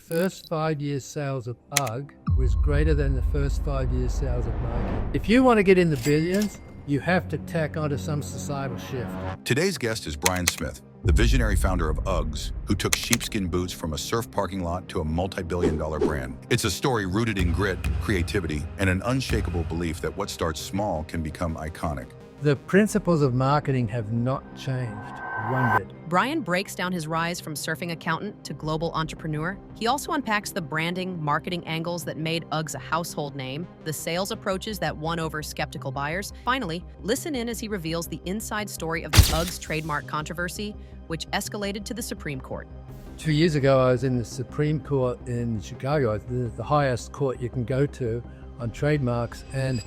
First 5 years sales of UGG was greater than the first 5 years sales of Nike. If you want to get in the billions, you have to tack onto some societal shift. Today's guest is Brian Smith, the visionary founder of UGGs, who took sheepskin boots from a surf parking lot to a multi-billion-dollar brand. It's a story rooted in grit, creativity, and an unshakable belief that what starts small can become iconic. The principles of marketing have not changed one bit. Brian breaks down his rise from surfing accountant to global entrepreneur. He also unpacks the branding, marketing angles that made UGGs a household name, the sales approaches that won over skeptical buyers. Finally, listen in as he reveals the inside story of the UGGs trademark controversy, which escalated to the Supreme Court. 2 years ago, I was in the Supreme Court in Chicago, the highest court you can go to on trademarks. And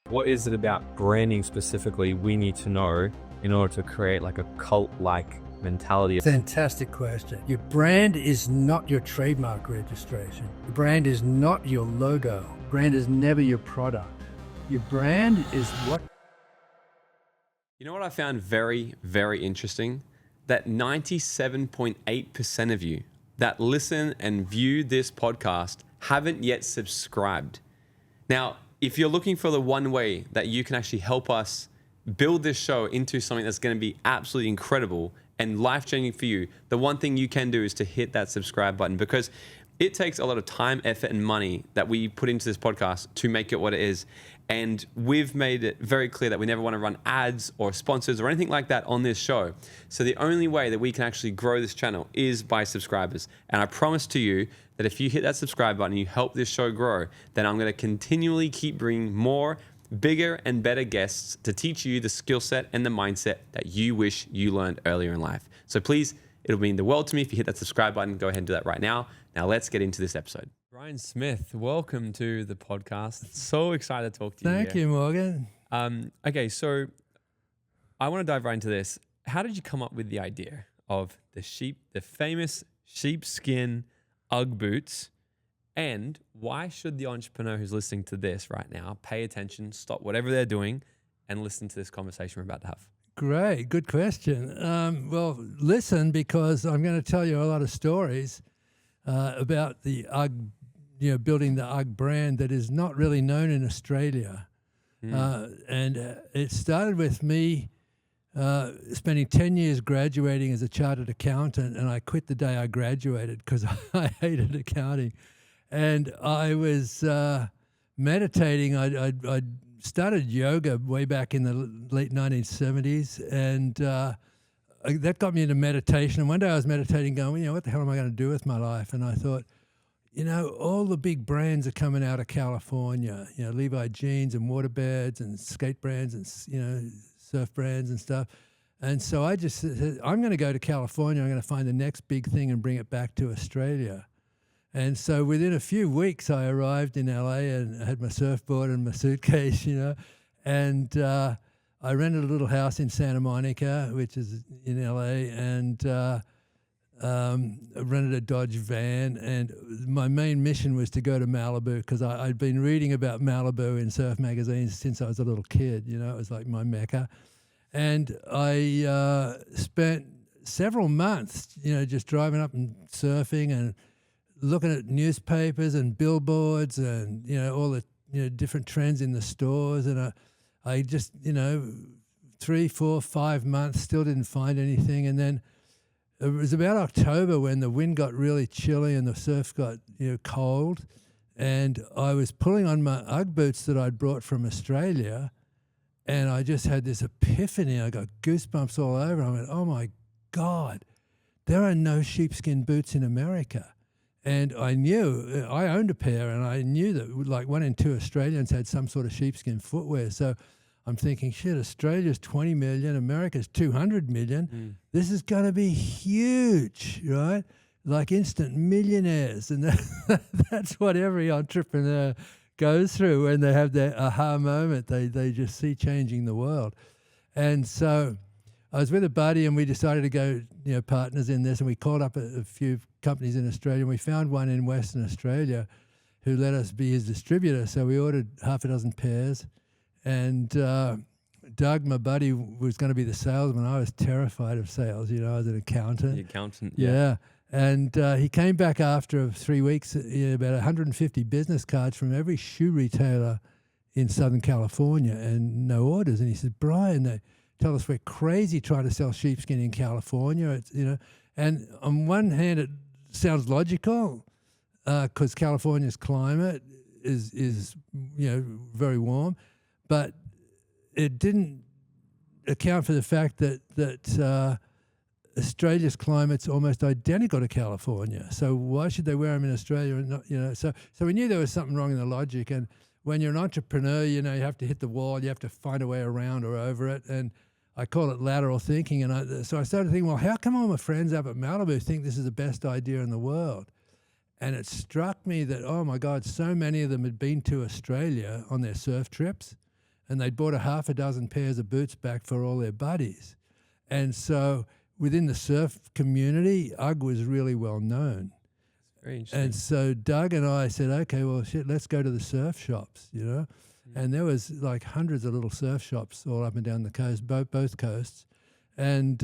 what is it about branding specifically we need to know in order to create like a cult-like mentality? Fantastic question. Your brand is not your trademark registration. Your brand is not your logo. Brand is never your product. Your brand is what... You know what I found very, very interesting? That 97.8% of you that listen and view this podcast haven't yet subscribed. Now, if you're looking for the one way that you can actually help us build this show into something that's going to be absolutely incredible and life-changing for you, the one thing you can do is to hit that subscribe button, because it takes a lot of time, effort, and money that we put into this podcast to make it what it is. And we've made it very clear that we never want to run ads or sponsors or anything like that on this show. So the only way that we can actually grow this channel is by subscribers. And I promise to you that if you hit that subscribe button and you help this show grow, then I'm going to continually keep bringing more bigger and better guests to teach you the skill set and the mindset that you wish you learned earlier in life. So please, it'll mean the world to me if you hit that subscribe button. Go ahead and do that right now. Now let's get into this episode. Brian Smith, welcome to the podcast. So excited to talk to you. Thank you, Morgan. Okay, so I want to dive right into this. How did you come up with the idea of the famous sheepskin UGG boots? And why should the entrepreneur who's listening to this right now pay attention, stop whatever they're doing, and listen to this conversation we're about to have? Great, good question. Well, listen, because I'm going to tell you a lot of stories about the UGG, building the UGG brand that is not really known in Australia. And it started with me spending 10 years graduating as a chartered accountant, and I quit the day I graduated because I hated accounting. And I was meditating. I started yoga way back in the late 1970s, and that got me into meditation. And one day I was meditating going, what the hell am I going to do with my life? And I thought, all the big brands are coming out of California, Levi jeans and waterbeds and skate brands and, surf brands and stuff. And so I just said, I'm going to go to California. I'm going to find the next big thing and bring it back to Australia. And so within a few weeks, I arrived in LA and I had my surfboard and my suitcase, and I rented a little house in Santa Monica, which is in LA, and I rented a Dodge van. And my main mission was to go to Malibu because I'd been reading about Malibu in surf magazines since I was a little kid. It was like my mecca. And I spent several months, just driving up and surfing and looking at newspapers and billboards and, all the, different trends in the stores. And I just, 3, 4, 5 months, still didn't find anything. And then it was about October when the wind got really chilly and the surf got, cold. And I was pulling on my UGG boots that I'd brought from Australia. And I just had this epiphany. I got goosebumps all over. I went, oh my God, there are no sheepskin boots in America. And I knew, I owned a pair, and I knew that like 1 in 2 Australians had some sort of sheepskin footwear. So I'm thinking, shit, Australia's 20 million, America's 200 million. This is going to be huge, right? Like instant millionaires. And that's what every entrepreneur goes through when they have their aha moment. They just see changing the world. And so I was with a buddy, and we decided to go, partners in this, and we called up a few companies in Australia, and we found one in Western Australia who let us be his distributor. So we ordered 6 pairs, and Doug, my buddy, was going to be the salesman. I was terrified of sales. I was an accountant. The accountant. Yeah. And he came back after 3 weeks, about 150 business cards from every shoe retailer in Southern California and no orders. And he said, Brian, they tell us we're crazy trying to sell sheepskin in California. It's, and on one hand, it sounds logical because California's climate is very warm, but it didn't account for the fact that Australia's climate's almost identical to California. So why should they wear them in Australia and not, So we knew there was something wrong in the logic. And when you're an entrepreneur, you have to hit the wall, you have to find a way around or over it. And I call it lateral thinking. And so I started thinking, well, how come all my friends up at Malibu think this is the best idea in the world? And it struck me that, oh my God, so many of them had been to Australia on their surf trips and they'd bought a half a dozen pairs of boots back for all their buddies. And so within the surf community, UGG was really well known. Very interesting. And so Doug and I said, okay, well, shit, let's go to the surf shops, And there was like hundreds of little surf shops all up and down the coast, both coasts. And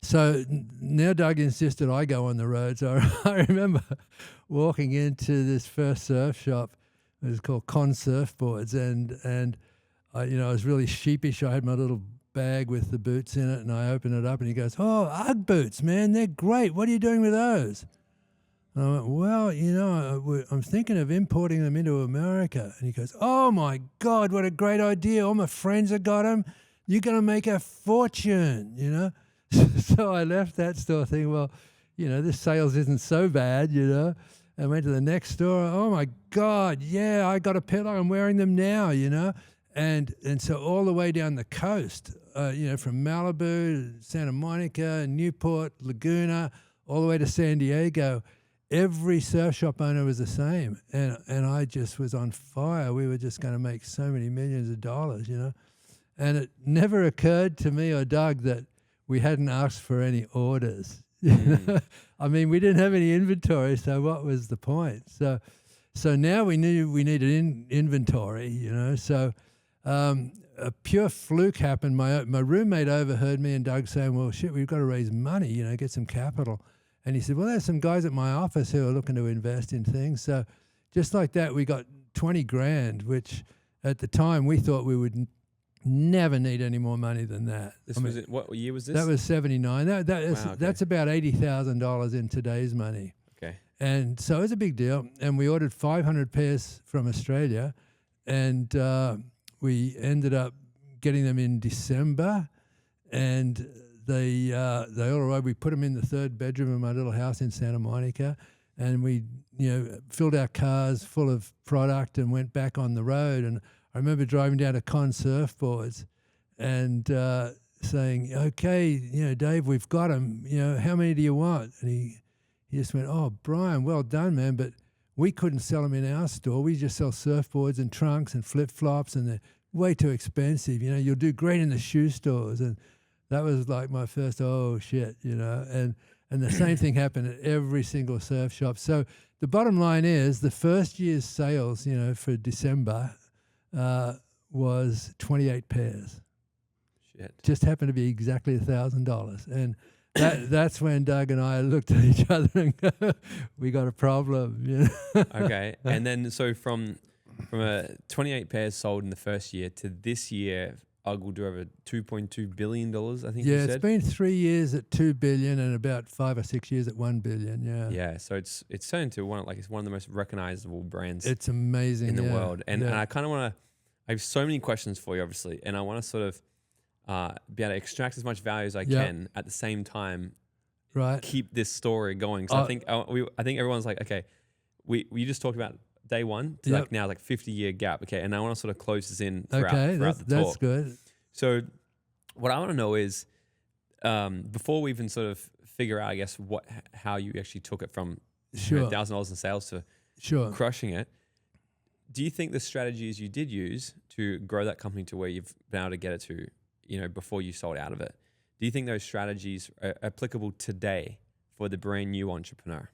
so now Doug insisted I go on the road. So I remember walking into this first surf shop. It was called Con Surfboards. And I was really sheepish. I had my little bag with the boots in it, and I open it up, and he goes, "Oh, UGG boots, man, they're great. What are you doing with those?" And I went, "Well, I'm thinking of importing them into America." And he goes, "Oh my God, what a great idea! All my friends have got them. You're going to make a fortune, So I left that store thinking, well, this sales isn't so bad, I went to the next store. Oh my God, yeah, I got a pair. I'm wearing them now, And so all the way down the coast, from Malibu, Santa Monica, Newport, Laguna, all the way to San Diego, every surf shop owner was the same. And I just was on fire. We were just going to make so many millions of dollars, And it never occurred to me or Doug that we hadn't asked for any orders. I mean, we didn't have any inventory, so what was the point? So now we knew we needed inventory, So a pure fluke happened. My roommate overheard me and Doug saying, well, shit, we've got to raise money, get some capital. And he said, well, there's some guys at my office who are looking to invest in things. So just like that, we got 20 grand, which at the time we thought we would never need any more money than that. What year was this? That was 79. Wow, okay. That's about $80,000 in today's money. Okay. And so it was a big deal. And we ordered 500 pairs from Australia, and we ended up getting them in December, and they all arrived. We put them in the third bedroom of my little house in Santa Monica, and we filled our cars full of product and went back on the road. And I remember driving down to Con Surfboards and saying, okay, Dave, we've got them. How many do you want? And he just went, oh, Brian, well done, man, but we couldn't sell them in our store. We just sell surfboards and trunks and flip-flops, and they're way too expensive. You'll do great in the shoe stores. And that was like my first, oh, shit, And the same thing happened at every single surf shop. So the bottom line is the first year's sales, for December was 28 pairs. Shit. Just happened to be exactly $1,000. And that's when Doug and I looked at each other and go, we got a problem. Okay. And then so from a 28 pairs sold in the first year to this year, UGG will do over $2.2 billion, I think you said. Yeah, it's been 3 years at $2 billion and about 5 or 6 years at $1 billion. Yeah. Yeah. So it's turned to it's one of the most recognizable brands. It's amazing in the world. And I kind of want to. I have so many questions for you, obviously, and I want to sort of be able to extract as much value as I can at the same time. Right. Keep this story going. So I think everyone's like, okay, we just talked about day one to like now 50-year gap. Okay, and I want to sort of close this in throughout the talk. That's good. So what I want to know is before we even sort of figure out, I guess, how you actually took it from $1,000 in sales to crushing it. Do you think the strategies you did use to grow that company to where you've been able to get it to, before you sold out of it, do you think those strategies are applicable today for the brand new entrepreneur?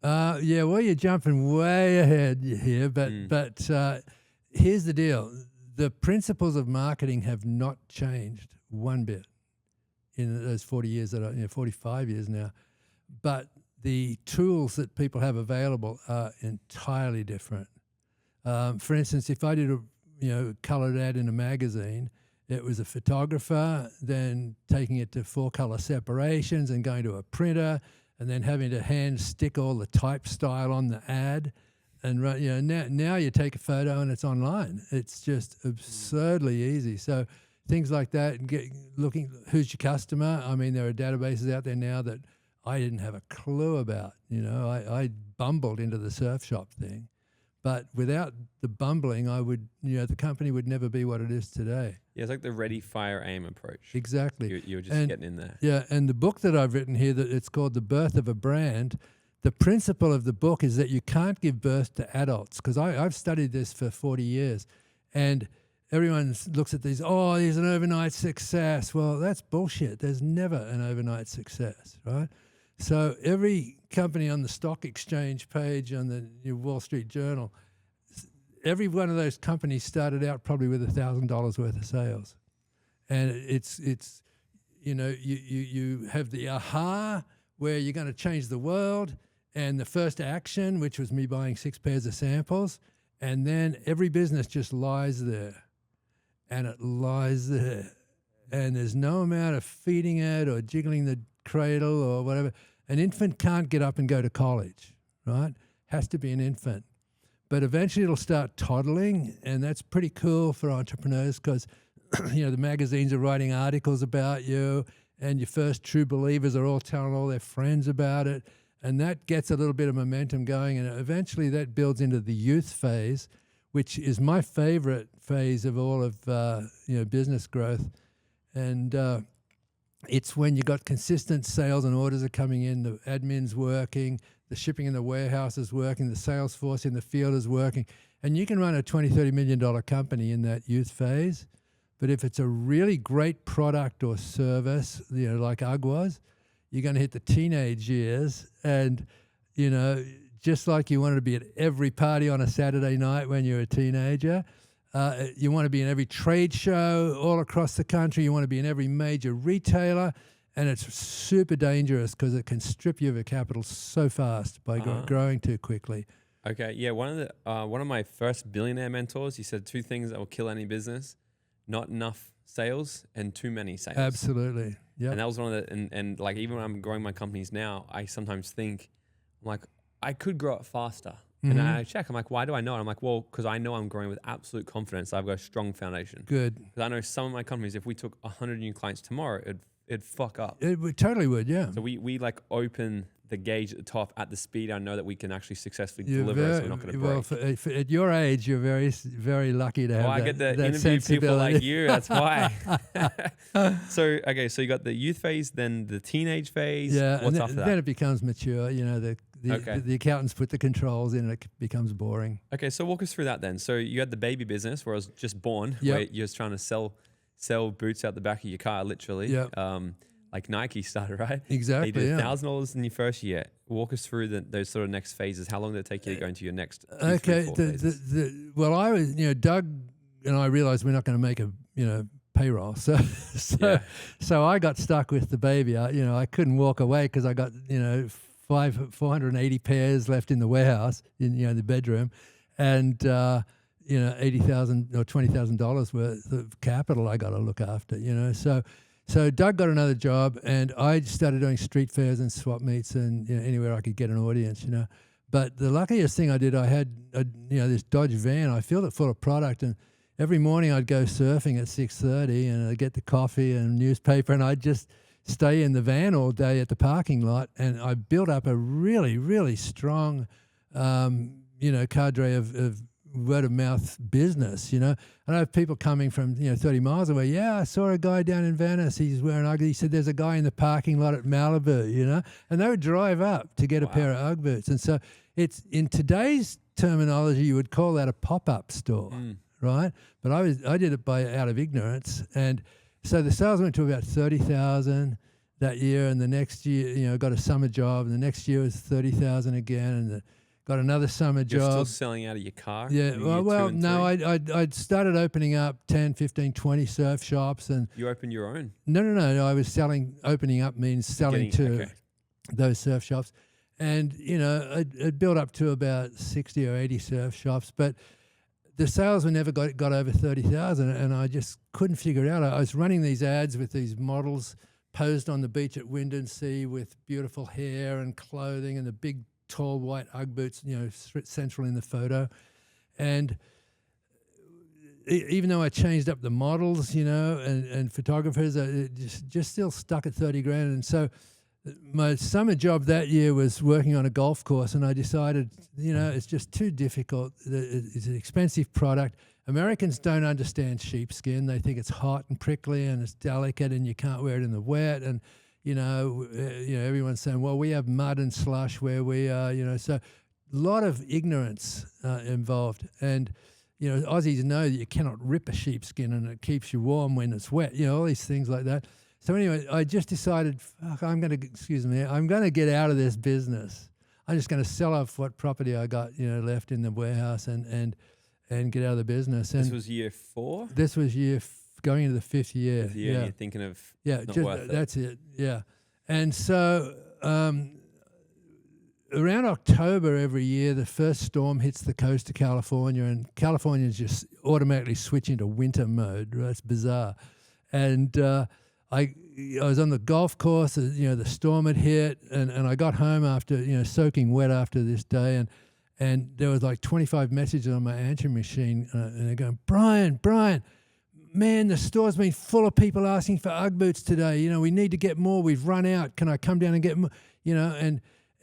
Yeah, well, you're jumping way ahead here, but here's the deal. The principles of marketing have not changed one bit in those 40 years 45 years now. but the tools that people have available are entirely different. For instance, if I did a colored ad in a magazine, it was a photographer then taking it to 4-color separations and going to a printer and then having to hand stick all the type style on the ad. And now you take a photo and it's online. It's just absurdly easy. So things like that, looking who's your customer. I mean, there are databases out there now that I didn't have a clue about. I bumbled into the surf shop thing, but without the bumbling, the company would never be what it is today. Yeah, it's like the ready, fire, aim approach. Exactly. You're just getting in there. Yeah, and the book that I've written here, that it's called The Birth of a Brand. The principle of the book is that you can't give birth to adults, because I've studied this for 40 years, and everyone looks at these, here's an overnight success. Well, that's bullshit. There's never an overnight success, right? So every company on the stock exchange page on the Wall Street Journal, every one of those companies started out probably with $1,000 worth of sales. And it's you have the aha, where you're going to change the world, and the first action, which was me buying 6 pairs of samples, and then every business just lies there. And it lies there. And there's no amount of feeding it or jiggling the cradle or whatever. An infant can't get up and go to college, right? Has to be an infant. But eventually it'll start toddling, and that's pretty cool for entrepreneurs, because the magazines are writing articles about you, and your first true believers are all telling all their friends about it, and that gets a little bit of momentum going, and eventually that builds into the youth phase, which is my favorite phase of all of business growth. And it's when you got consistent sales and orders are coming in, the admin's working, the shipping in the warehouse is working, the sales force in the field is working, and you can run a $20, $30 million company in that youth phase. But if it's a really great product or service, like UGG was, you're going to hit the teenage years, and just like you wanted to be at every party on a Saturday night when you're a teenager, you want to be in every trade show all across the country. You want to be in every major retailer, and it's super dangerous because it can strip you of your capital so fast by growing too quickly. Okay, yeah. One of my first billionaire mentors, he said 2 things that will kill any business: not enough sales and too many sales. Absolutely. Yeah. And that was one of the and like even when I'm growing my companies now, I sometimes think, I'm like, I could grow it faster. Mm-hmm. And I check, I'm like, why do I know it? I'm like, well, because I know I'm growing with absolute confidence. I've got a strong foundation. Good. Because I know some of my companies, if we took 100 new clients tomorrow, it'd fuck up. It totally would, yeah. So we like open the gauge at the top at the speed I know that we can actually successally deliver it, so we're not going to break. Well, at your age, you're very, very lucky to have I get to interview people like you. That's why. So you got the youth phase, then the teenage phase. Yeah, what's after that? Then it becomes mature. The accountants put the controls in, and it becomes boring. Okay, so walk us through that then. So you had the baby business where I was just born, where you're just trying to sell boots out the back of your car, literally. Yeah. Like Nike started, right? Exactly. You did $1,000 in your first year. Walk us through those sort of next phases. How long did it take you to go into your next? Okay. Well, I was, Doug and I realized we're not going to make a, payroll. So I got stuck with the baby. I couldn't walk away because I got, 480 pairs left in the warehouse in, the bedroom, and $80,000 or $20,000 worth of capital I got to look after. So Doug got another job, and I started doing street fairs and swap meets and anywhere I could get an audience. But the luckiest thing I did, I had this Dodge van. I filled it full of product, and every morning I'd go surfing at 6:30, and I'd get the coffee and newspaper, and I'd just stay in the van all day at the parking lot. And I built up a really, really strong, cadre of word of mouth business. I have people coming from 30 miles away. Yeah, I saw a guy down in Venice. He's wearing UGG. He said there's a guy in the parking lot at Malibu. And they would drive up to get a pair of UGG boots. And so it's, in today's terminology, you would call that a pop-up store, right? But I did it out of ignorance, and so the sales went to about 30,000 that year, and the next year, got a summer job, and the next year was 30,000 again, and got another summer job. You're still selling out of your car? Yeah. Well, no, I'd started opening up 10, 15, 20 surf shops. And you opened your own? No. I was opening up means selling to those surf shops. And, you know, it built up to about 60 or 80 surf shops, but the sales were never got over 30,000, and I just couldn't figure it out. I was running these ads with these models posed on the beach at Windansea with beautiful hair and clothing and the big, tall, white Ugg boots, you know, central in the photo. And even though I changed up the models, you know, and photographers, it just still stuck at 30 grand. And so my summer job that year was working on a golf course, and I decided, you know, it's just too difficult. It's an expensive product. Americans don't understand sheepskin. They think it's hot and prickly and it's delicate and you can't wear it in the wet. And, you know, everyone's saying, well, we have mud and slush where we are, you know. So a lot of ignorance involved. And, you know, Aussies know that you cannot rip a sheepskin and it keeps you warm when it's wet, you know, all these things like that. So anyway, I just decided, I'm going to get out of this business. I'm just going to sell off what property I got, you know, left in the warehouse and get out of the business. And this was year 4? This was going into the 5th year. And you're thinking of not worth it. That's it. Yeah. And so around October every year, the first storm hits the coast of California, and Californians just automatically switch into winter mode. Right? It's bizarre. And I was on the golf course, you know, the storm had hit, and I got home after, you know, soaking wet after this day, and there was like 25 messages on my answering machine, and they're going, Brian, man, the store's been full of people asking for Ugg boots today. You know, we need to get more. We've run out. Can I come down and get more? You know,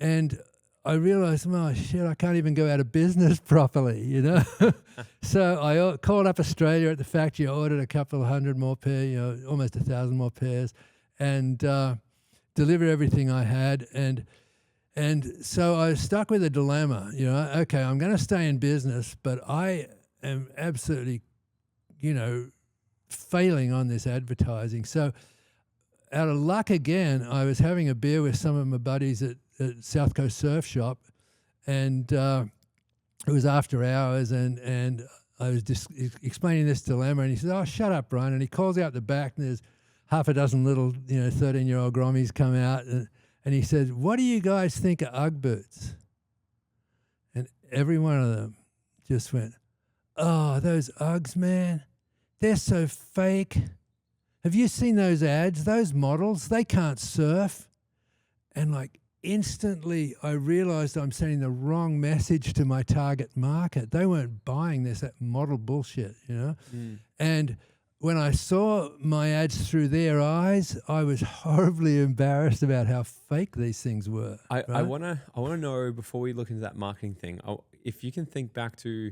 and I realized, oh, shit, I can't even go out of business properly, you know. So I called up Australia at the factory. I ordered a couple of hundred more pairs, you know, almost 1,000 more pairs, and delivered everything I had. And so I was stuck with a dilemma, you know. Okay, I'm going to stay in business, but I am absolutely, you know, failing on this advertising. So out of luck again, I was having a beer with some of my buddies at South Coast Surf Shop, and it was after hours, and I was just explaining this dilemma, and he said, oh, shut up, Brian. And he calls out the back, and there's half a dozen little, you know, 13-year-old grommies come out, and he said, what do you guys think of Ugg boots? And every one of them just went, oh, those Uggs, man, they're so fake. Have you seen those ads? Those models, they can't surf. And like instantly I realized I'm sending the wrong message to my target market. They weren't buying that model bullshit, you know? And when I saw my ads through their eyes, I was horribly embarrassed about how fake these things were. I wanna know, before we look into that marketing thing, if you can think back to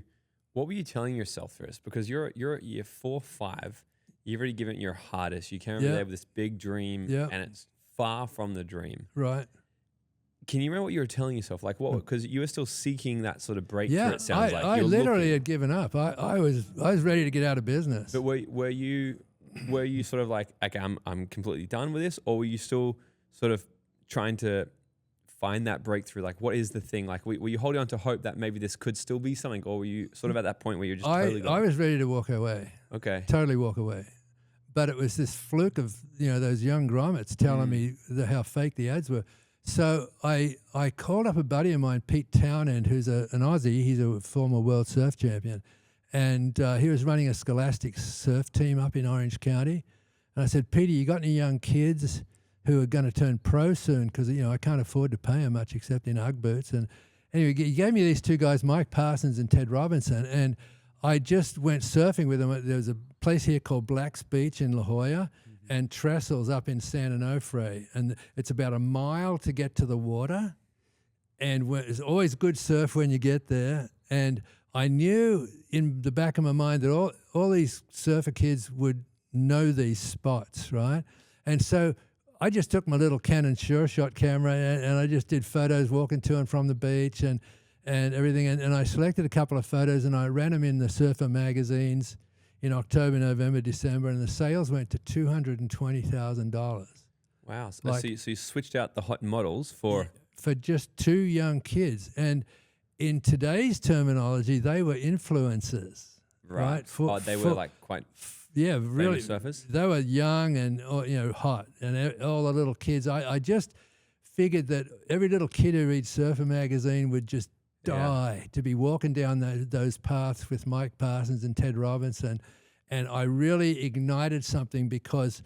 what were you telling yourself first? Because you're at year 4, 5. You've already given it your hardest. You came over there with this big dream, and it's far from the dream. Right. Can you remember what you were telling yourself? Like what? Because you were still seeking that sort of breakthrough. Yeah, it sounds like I literally had given up. I was ready to get out of business. But were you sort of like, okay, I'm completely done with this, or were you still sort of trying to find that breakthrough? Like, what is the thing? Like, were you holding on to hope that maybe this could still be something, or were you sort of at that point where you're just totally gone? I was ready to walk away. Okay. Totally walk away. But it was this fluke of, you know, those young grommets telling me how fake the ads were. So I called up a buddy of mine, Pete Townend, who's an Aussie. He's a former world surf champion. And he was running a Scholastic surf team up in Orange County. And I said, Peter, you got any young kids who are going to turn pro soon? Because, you know, I can't afford to pay them much except in Ugg boots. And anyway, he gave me these two guys, Mike Parsons and Ted Robinson. And I just went surfing with them. There was a place here called Black's Beach in La Jolla, and Trestles up in San Onofre. And it's about a mile to get to the water. And it's always good surf when you get there. And I knew in the back of my mind that all these surfer kids would know these spots, right? And so I just took my little Canon Sure Shot camera and I just did photos walking to and from the beach and everything. And I selected a couple of photos and I ran them in the surfer magazines in October, November, December, and the sales went to $220,000. Wow. So you switched out the hot models for just two young kids. And in today's terminology, they were influencers. Right? They were like quite really surfers? They were young and, you know, hot. And all the little kids, I just figured that every little kid who reads Surfer magazine would just die to be walking down those paths with Mike Parsons and Ted Robinson. And I really ignited something because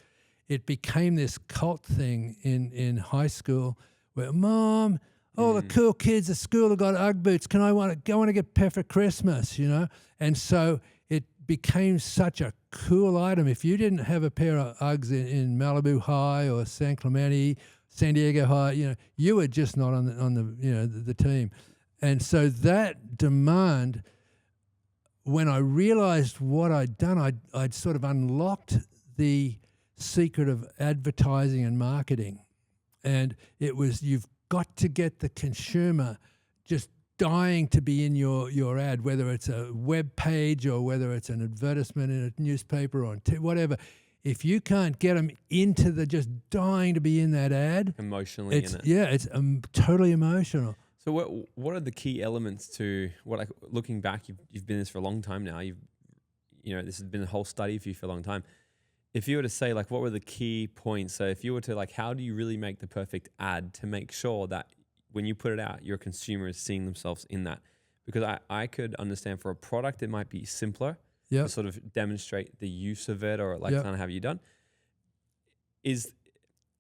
it became this cult thing in high school where, Mom, all the cool kids at school have got Ugg boots. I want to get a pair for Christmas, you know? And so it became such a cool item. If you didn't have a pair of Uggs in Malibu High or San Clemente, San Diego High, you know, you were just not on the team. And so that demand, when I realized what I'd done, I'd sort of unlocked the secret of advertising and marketing. And it was, you've got to get the consumer just dying to be in your ad, whether it's a web page or whether it's an advertisement in a newspaper or whatever. If you can't get them into the just dying to be in that ad, Emotionally in it. Yeah, it's totally emotional. So what are the key elements to what, like, looking back, you've been in this for a long time now. This has been a whole study for you for a long time. If you were to say, like, what were the key points? So if you were to, like, how do you really make the perfect ad to make sure that when you put it out, your consumer is seeing themselves in that? Because I could understand for a product, it might be simpler to sort of demonstrate the use of it, or like kind of have you done.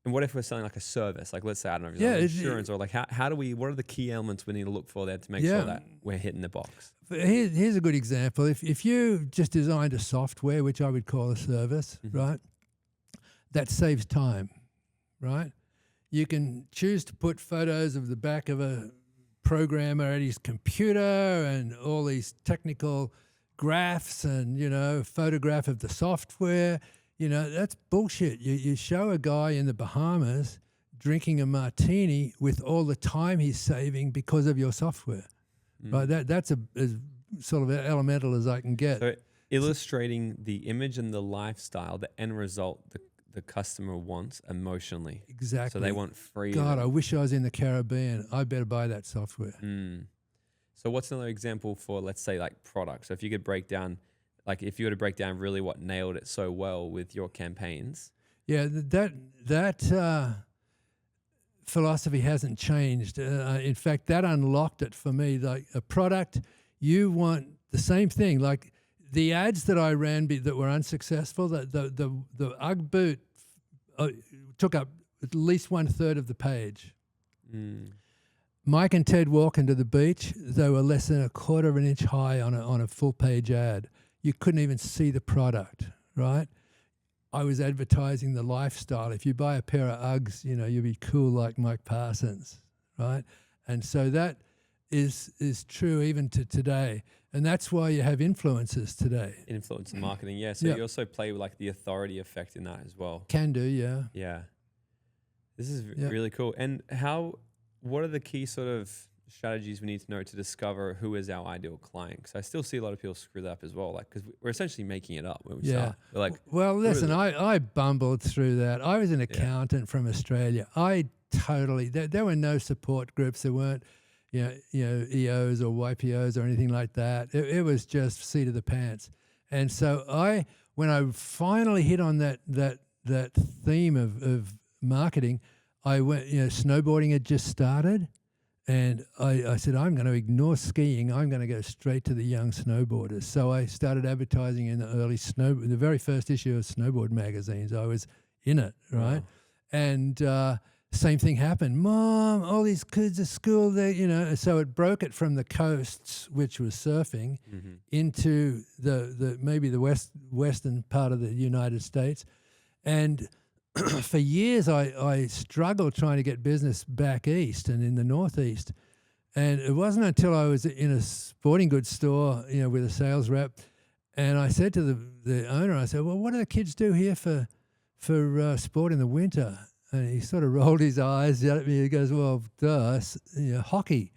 And what if we're selling like a service? Like, let's say, I don't know, insurance, or like how do we, what are the key elements we need to look for there to make sure that we're hitting the box? Here's a good example. If you just designed a software, which I would call a service, right, that saves time, right? You can choose to put photos of the back of a programmer at his computer and all these technical graphs and, photograph of the software. That's bullshit. You show a guy in the Bahamas drinking a martini with all the time he's saving because of your software. Right? That's as sort of elemental as I can get. So illustrating the image and the lifestyle, the end result the customer wants emotionally. Exactly. So they want freedom. God, I wish I was in the Caribbean. I better buy that software. So what's another example for, let's say, like, products? So if you could break down, like, if you were to break down really what nailed it so well with your campaigns. Yeah, that philosophy hasn't changed. In fact, that unlocked it for me. Like a product, you want the same thing. Like the ads that I ran that were unsuccessful, the Ugg boot took up at least 1/3 of the page. Mike and Ted walk into the beach. They were less than 1/4 of an inch high on a full page ad. You couldn't even see the product, right? I was advertising the lifestyle. If you buy a pair of Uggs, you'll be cool like Mike Parsons, right? And so that is true even to today. And that's why you have influencers today. Influencer marketing, yeah. So you also play with, like, the authority effect in that as well. Can do, yeah. Yeah. This is really cool. And what are the key sort of strategies we need to know to discover who is our ideal client? Because I still see a lot of people screw that up as well. Like, because we're essentially making it up when we start. We're like, well, listen, I bumbled through that. I was an accountant from Australia. There were no support groups. There weren't, EOs or YPOs or anything like that. It was just seat of the pants. And so when I finally hit on that theme of marketing, I went, snowboarding had just started. And I said, I'm going to ignore skiing. I'm going to go straight to the young snowboarders. So I started advertising in the very first issue of snowboard magazines. I was in it, right? Wow. And same thing happened. Mom, all these kids at school, so it broke it from the coasts, which was surfing, into maybe the western part of the United States. And for years, I struggled trying to get business back east and in the Northeast. And it wasn't until I was in a sporting goods store, with a sales rep, and I said to the owner, I said, well, what do the kids do here for sport in the winter? And he sort of rolled his eyes at me. He goes, well, hockey.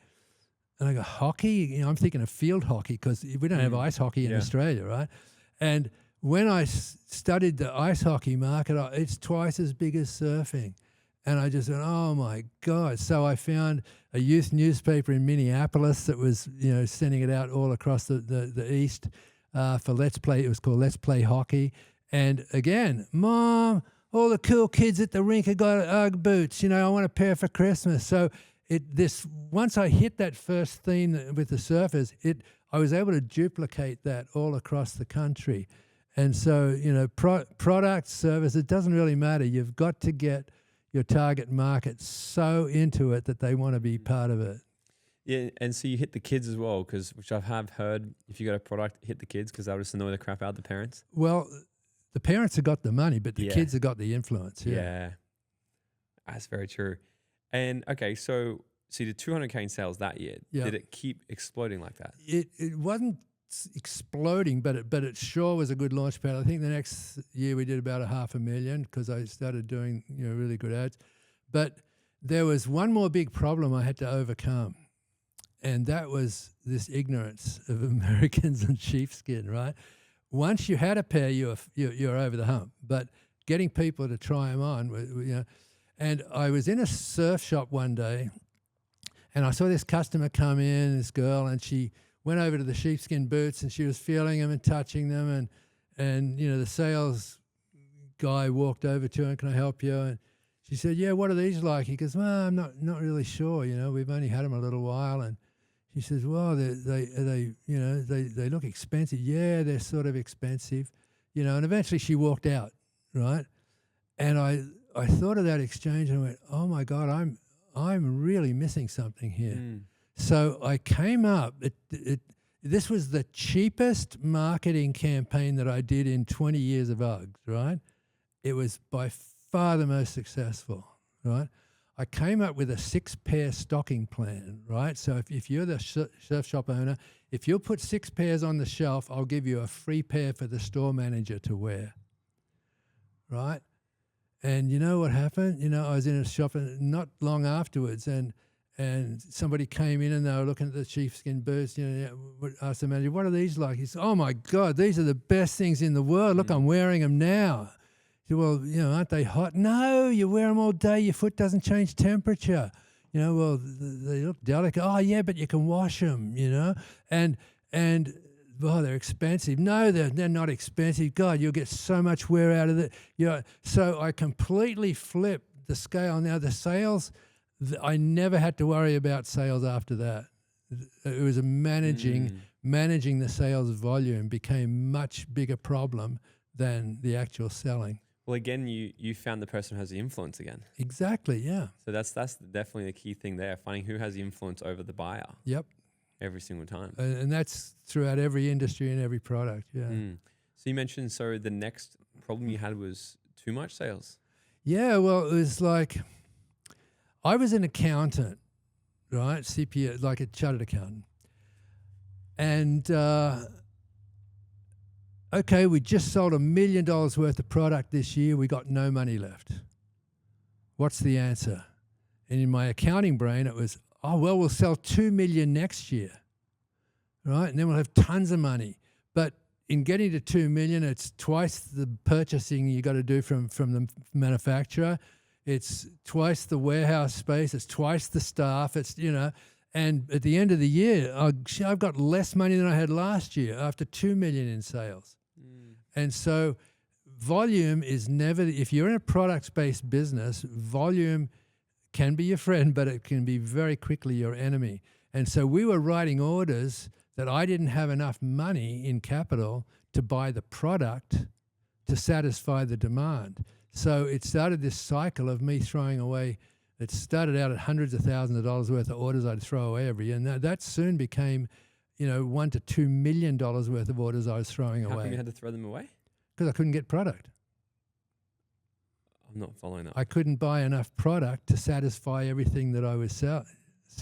And I go, hockey? I'm thinking of field hockey because we don't have ice hockey in Australia, right? And when I studied the ice hockey market, it's twice as big as surfing. And I just went, oh, my God. So I found a youth newspaper in Minneapolis that was, sending it out all across the East for Let's Play. It was called Let's Play Hockey. And again, Mom, all the cool kids at the rink have got UGG boots. I want a pair for Christmas. So once I hit that first theme with the surfers, I was able to duplicate that all across the country. And so, product, service, it doesn't really matter. You've got to get your target market so into it that they want to be part of it. Yeah, and so you hit the kids as well, which I have heard, if you got a product, hit the kids because they'll just annoy the crap out of the parents. Well, the parents have got the money, but the kids have got the influence. Yeah, that's very true. And okay, so you did 200K in sales that year. Yeah. Did it keep exploding like that? It wasn't exploding, but it sure was a good launch pad. I think the next year we did about $500,000 because I started doing really good ads. But there was one more big problem I had to overcome, and that was this ignorance of Americans and sheepskin. Right? Once you had a pair, you're over the hump. But getting people to try them on, And I was in a surf shop one day, and I saw this customer come in, this girl, and she went over to the sheepskin boots and she was feeling them and touching them, and the sales guy walked over to her, "Can I help you?" And she said, "Yeah, what are these like?" He goes, "Well, I'm not really sure. We've only had them a little while." And she says, "Well, they look expensive." "Yeah, they're sort of expensive," And eventually she walked out, right? And I thought of that exchange and went, "Oh my God, I'm really missing something here." So I came up. This was the cheapest marketing campaign that I did in 20 years of Uggs, right? It was by far the most successful, right? I came up with a 6-pair stocking plan, right? So if you're the surf shop owner, if you'll put 6 pairs on the shelf, I'll give you a free pair for the store manager to wear, right? And you know what happened? I was in a shop not long afterwards, and somebody came in and they were looking at the sheepskin boots. Asked the manager, "What are these like?" He said, "Oh my God, these are the best things in the world. Look, I'm wearing them now." He said, "Well, aren't they hot?" "No, you wear them all day. Your foot doesn't change temperature." Well, they look delicate. "Oh yeah, but you can wash them. And well, they're expensive." "No, they're not expensive. God, you'll get so much wear out of it." So I completely flipped the scale. Now the sales, I never had to worry about sales after that. It was managing the sales volume became much bigger problem than the actual selling. Well, again, you found the person who has the influence again. Exactly, yeah. So that's definitely the key thing there, finding who has the influence over the buyer. Yep. Every single time. And that's throughout every industry and every product, yeah. So you mentioned, the next problem you had was too much sales. Yeah, well, it was like, I was an accountant, right? CPA, like a chartered accountant. And, okay, we just sold $1 million worth of product this year. We got no money left. What's the answer? And in my accounting brain, it was, "Oh, well, we'll sell 2 million next year, right? And then we'll have tons of money." But in getting to 2 million, it's twice the purchasing you got to do from the manufacturer. It's twice the warehouse space. It's twice the staff. It's, and at the end of the year, I've got less money than I had last year after 2 million in sales. And so volume is never, if you're in a product-based business, volume can be your friend, but it can be very quickly your enemy. And so we were writing orders that I didn't have enough money in capital to buy the product to satisfy the demand. So it started this cycle of me throwing away. It started out at hundreds of thousands of dollars worth of orders I'd throw away every year. And that soon became, $1 to $2 million worth of orders I was throwing away. How come you had to throw them away? Because I couldn't get product. I'm not following that. I couldn't buy enough product to satisfy everything that I was selling.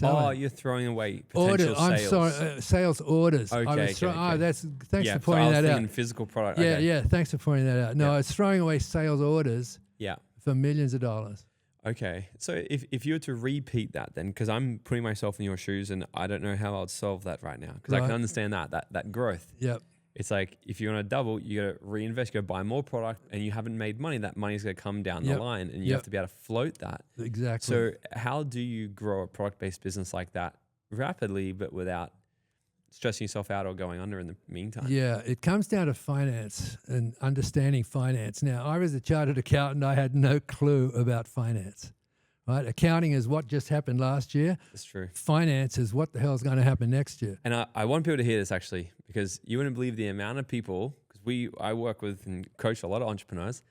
Oh, you're throwing away potential sales. I'm sorry, sales orders. Okay, thanks for pointing that out. Physical product. Yeah, okay. yeah, thanks for pointing that out. No, I was throwing away sales orders for millions of dollars. Okay, so if you were to repeat that then, because I'm putting myself in your shoes and I don't know how I'd solve that right now, because I can understand that growth. Yep. It's like if you want to double, you got to reinvest, you got to buy more product, and you haven't made money. That money's going to come down the line, and you have to be able to float that. Exactly. So how do you grow a product-based business like that rapidly, but without stressing yourself out or going under in the meantime. Yeah, it comes down to finance and understanding finance. Now, I was a chartered accountant. I had no clue about finance, right? Accounting is what just happened last year. That's true. Finance is what the hell is going to happen next year. And I want people to hear this actually, because you wouldn't believe the amount of people, because I work with and coach a lot of entrepreneurs.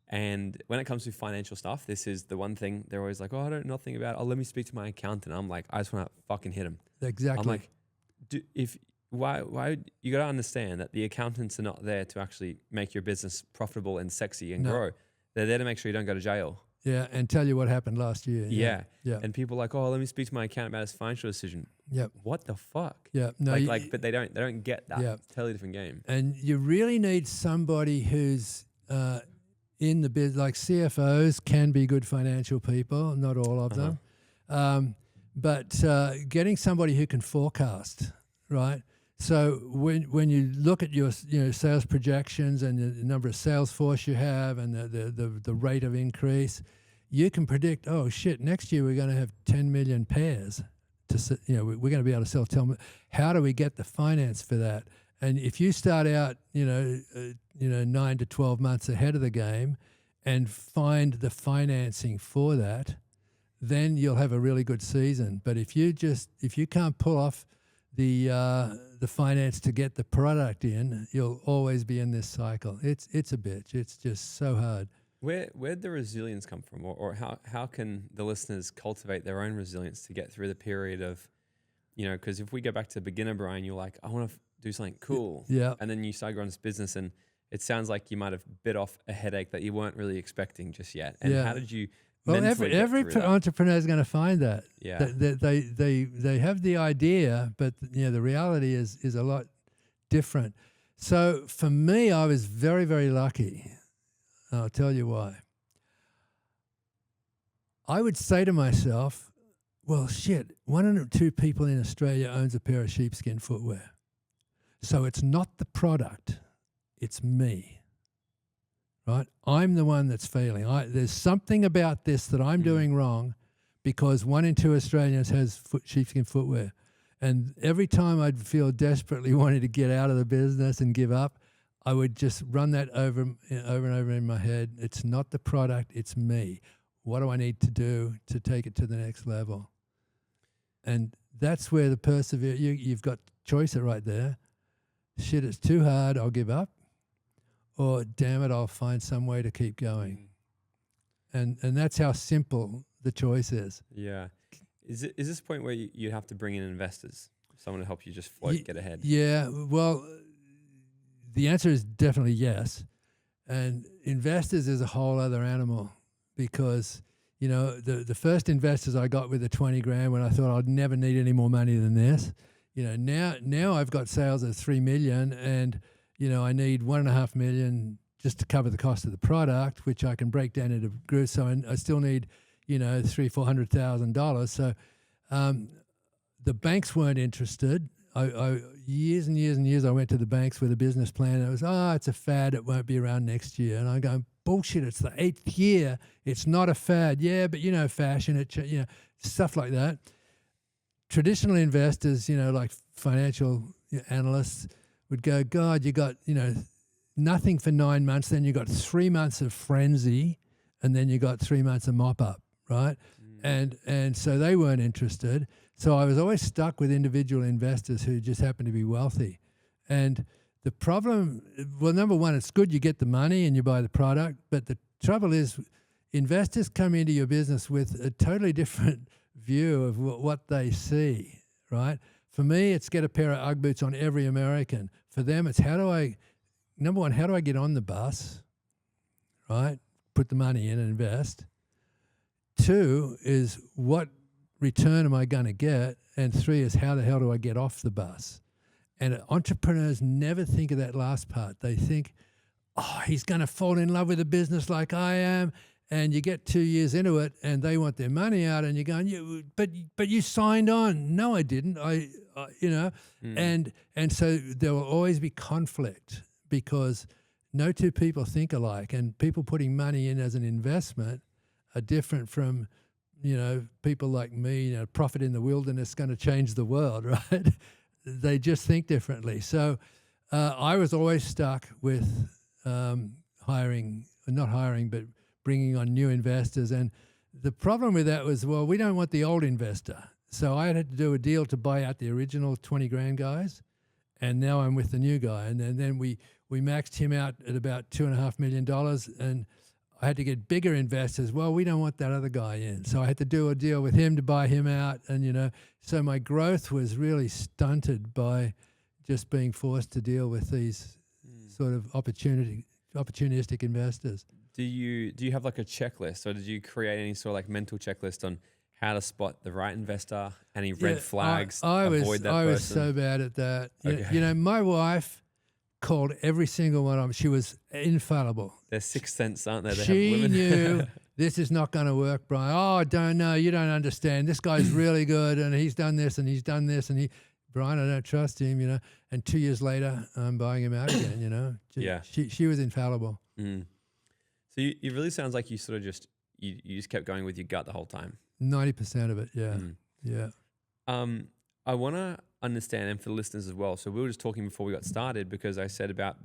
And when it comes to financial stuff, this is the one thing they're always like, oh, I don't know nothing about it. Oh, let me speak to my accountant. I'm like, I just want to fucking hit him. Exactly. I'm like, why you got to understand that the accountants are not there to actually make your business profitable and sexy and grow. They're there to make sure you don't go to jail. Yeah, and tell you what happened last year. Yeah. Yeah. And people are like, oh, let me speak to my accountant about his financial decision. Yep. What the fuck? Yeah. No, but they don't get that. Yeah. It's a totally different game. And you really need somebody who's in the biz, like CFOs can be good financial people, not all of them. But getting somebody who can forecast, right? So when you look at your sales projections and the number of sales force you have and the rate of increase, you can predict, oh shit, next year we're going to have 10 million pairs we're going to be able to sell 10 million. How do we get the finance for that? And if you start out 9 to 12 months ahead of the game and find the financing for that, then you'll have a really good season. But if you can't pull off the finance to get the product in, you'll always be in this cycle. It's a bitch. It's just so hard. Where'd the resilience come from, or how can the listeners cultivate their own resilience to get through the period of, because if we go back to beginner Brian, you're like, I want to do something cool, yeah, and then you start growing this business, and it sounds like you might have bit off a headache that you weren't really expecting just yet. And how did you? Well, every entrepreneur is going to find that. Yeah, they have the idea, but the reality is a lot different. So for me, I was very, very lucky. I'll tell you why. I would say to myself, well, shit, 1 in 2 people in Australia owns a pair of sheepskin footwear. So it's not the product, it's me, right? I'm the one that's failing. There's something about this that I'm doing wrong because 1 in 2 Australians has sheepskin footwear. And every time I'd feel desperately wanting to get out of the business and give up, I would just run that over and over in my head. It's not the product, it's me. What do I need to do to take it to the next level? And that's where the persevere. You've got choice right there. Shit, it's too hard, I'll give up. Or damn it, I'll find some way to keep going. And that's how simple the choice is. Yeah. Is this a point where you have to bring in investors? Someone to help you just float, get ahead? Yeah, well, the answer is definitely yes. And investors is a whole other animal because, the first investors I got with the 20 grand when I thought I'd never need any more money than this, now I've got sales of 3 million and, I need 1.5 million just to cover the cost of the product, which I can break down into groups. So I still need, $300,000-$400,000. So the banks weren't interested. I years and years and years I went to the banks with a business plan and it was, it's a fad, it won't be around next year. And I'm going, bullshit, it's the 8th year, it's not a fad. Yeah, but fashion, stuff like that. Traditional investors, like financial analysts would go, God, you got, nothing for 9 months, then you got 3 months of frenzy and then you got 3 months of mop up, right? And so they weren't interested. So I was always stuck with individual investors who just happened to be wealthy. And the problem, well, number one, it's good you get the money and you buy the product, but the trouble is investors come into your business with a totally different view of what they see, right? For me, it's get a pair of UGG boots on every American. For them, it's number one, how do I get on the bus, right? Put the money in and invest. 2 is what return am I going to get? And 3 is how the hell do I get off the bus? And entrepreneurs never think of that last part. They think, he's going to fall in love with a business like I am. And you get 2 years into it and they want their money out and you're going, but you signed on. No, I didn't. And so there will always be conflict because no two people think alike, and people putting money in as an investment are different from, people like me, prophet in the wilderness, going to change the world, right? they just think differently. So I was always stuck with not hiring, but bringing on new investors. And the problem with that was, well, we don't want the old investor. So I had to do a deal to buy out the original 20 grand guys. And now I'm with the new guy. And then we maxed him out at about $2.5 million. And I had to get bigger investors. Well, we don't want that other guy in. So I had to do a deal with him to buy him out. And, so my growth was really stunted by just being forced to deal with these sort of opportunistic investors. Do you have like a checklist, or did you create any sort of like mental checklist on how to spot the right investor? Any red flags? I person? was so bad at that. Okay. My wife called every single one of them. She was infallible. They're sixth sense, aren't they? She knew this is not going to work, Brian. Oh, I don't know. You don't understand. This guy's really good, and he's done this, and he's done this, and Brian, I don't trust him, And 2 years later, I'm buying him out again, Yeah. She was infallible. Mm. So it really sounds like you sort of just you just kept going with your gut the whole time. 90% of it, yeah, yeah. I want to understand, and for the listeners as well. So we were just talking before we got started, because I said about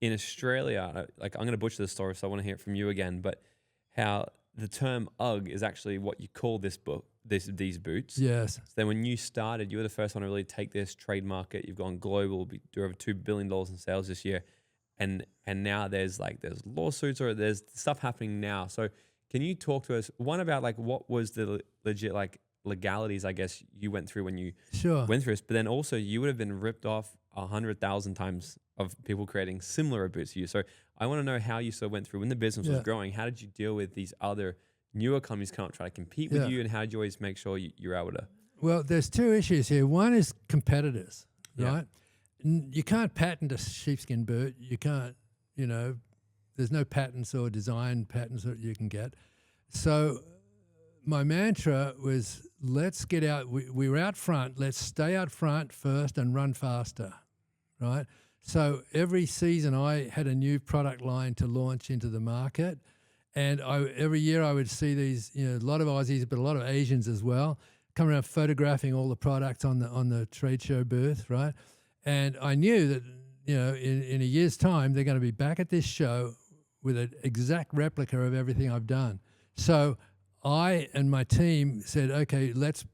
in Australia, like I'm going to butcher the story, so I want to hear it from you again. But how the term UGG is actually what you call these boots. Yes. So then when you started, you were the first one to really take this, trademark it. You've gone global, do over $2 billion in sales this year. And now there's lawsuits, or there's stuff happening now. So can you talk to us, one, about like what was the legit like legalities, I guess, you went through when you went through this, but then also you would have been ripped off 100,000 times of people creating similar boots to you. So I want to know how you sort of went through when the business was growing. How did you deal with these other newer companies come up try to compete with you, and how did you always make sure you're able to? Well, there's two issues here. One is competitors, right? You can't patent a sheepskin boot. You can't, there's no patents or design patents that you can get. So my mantra was, let's get out. We were out front. Let's stay out front first and run faster, right? So every season I had a new product line to launch into the market. And every year I would see these, a lot of Aussies, but a lot of Asians as well, come around photographing all the products on the trade show booth, right? And I knew that, in a year's time, they're going to be back at this show with an exact replica of everything I've done. So I and my team said, okay, let's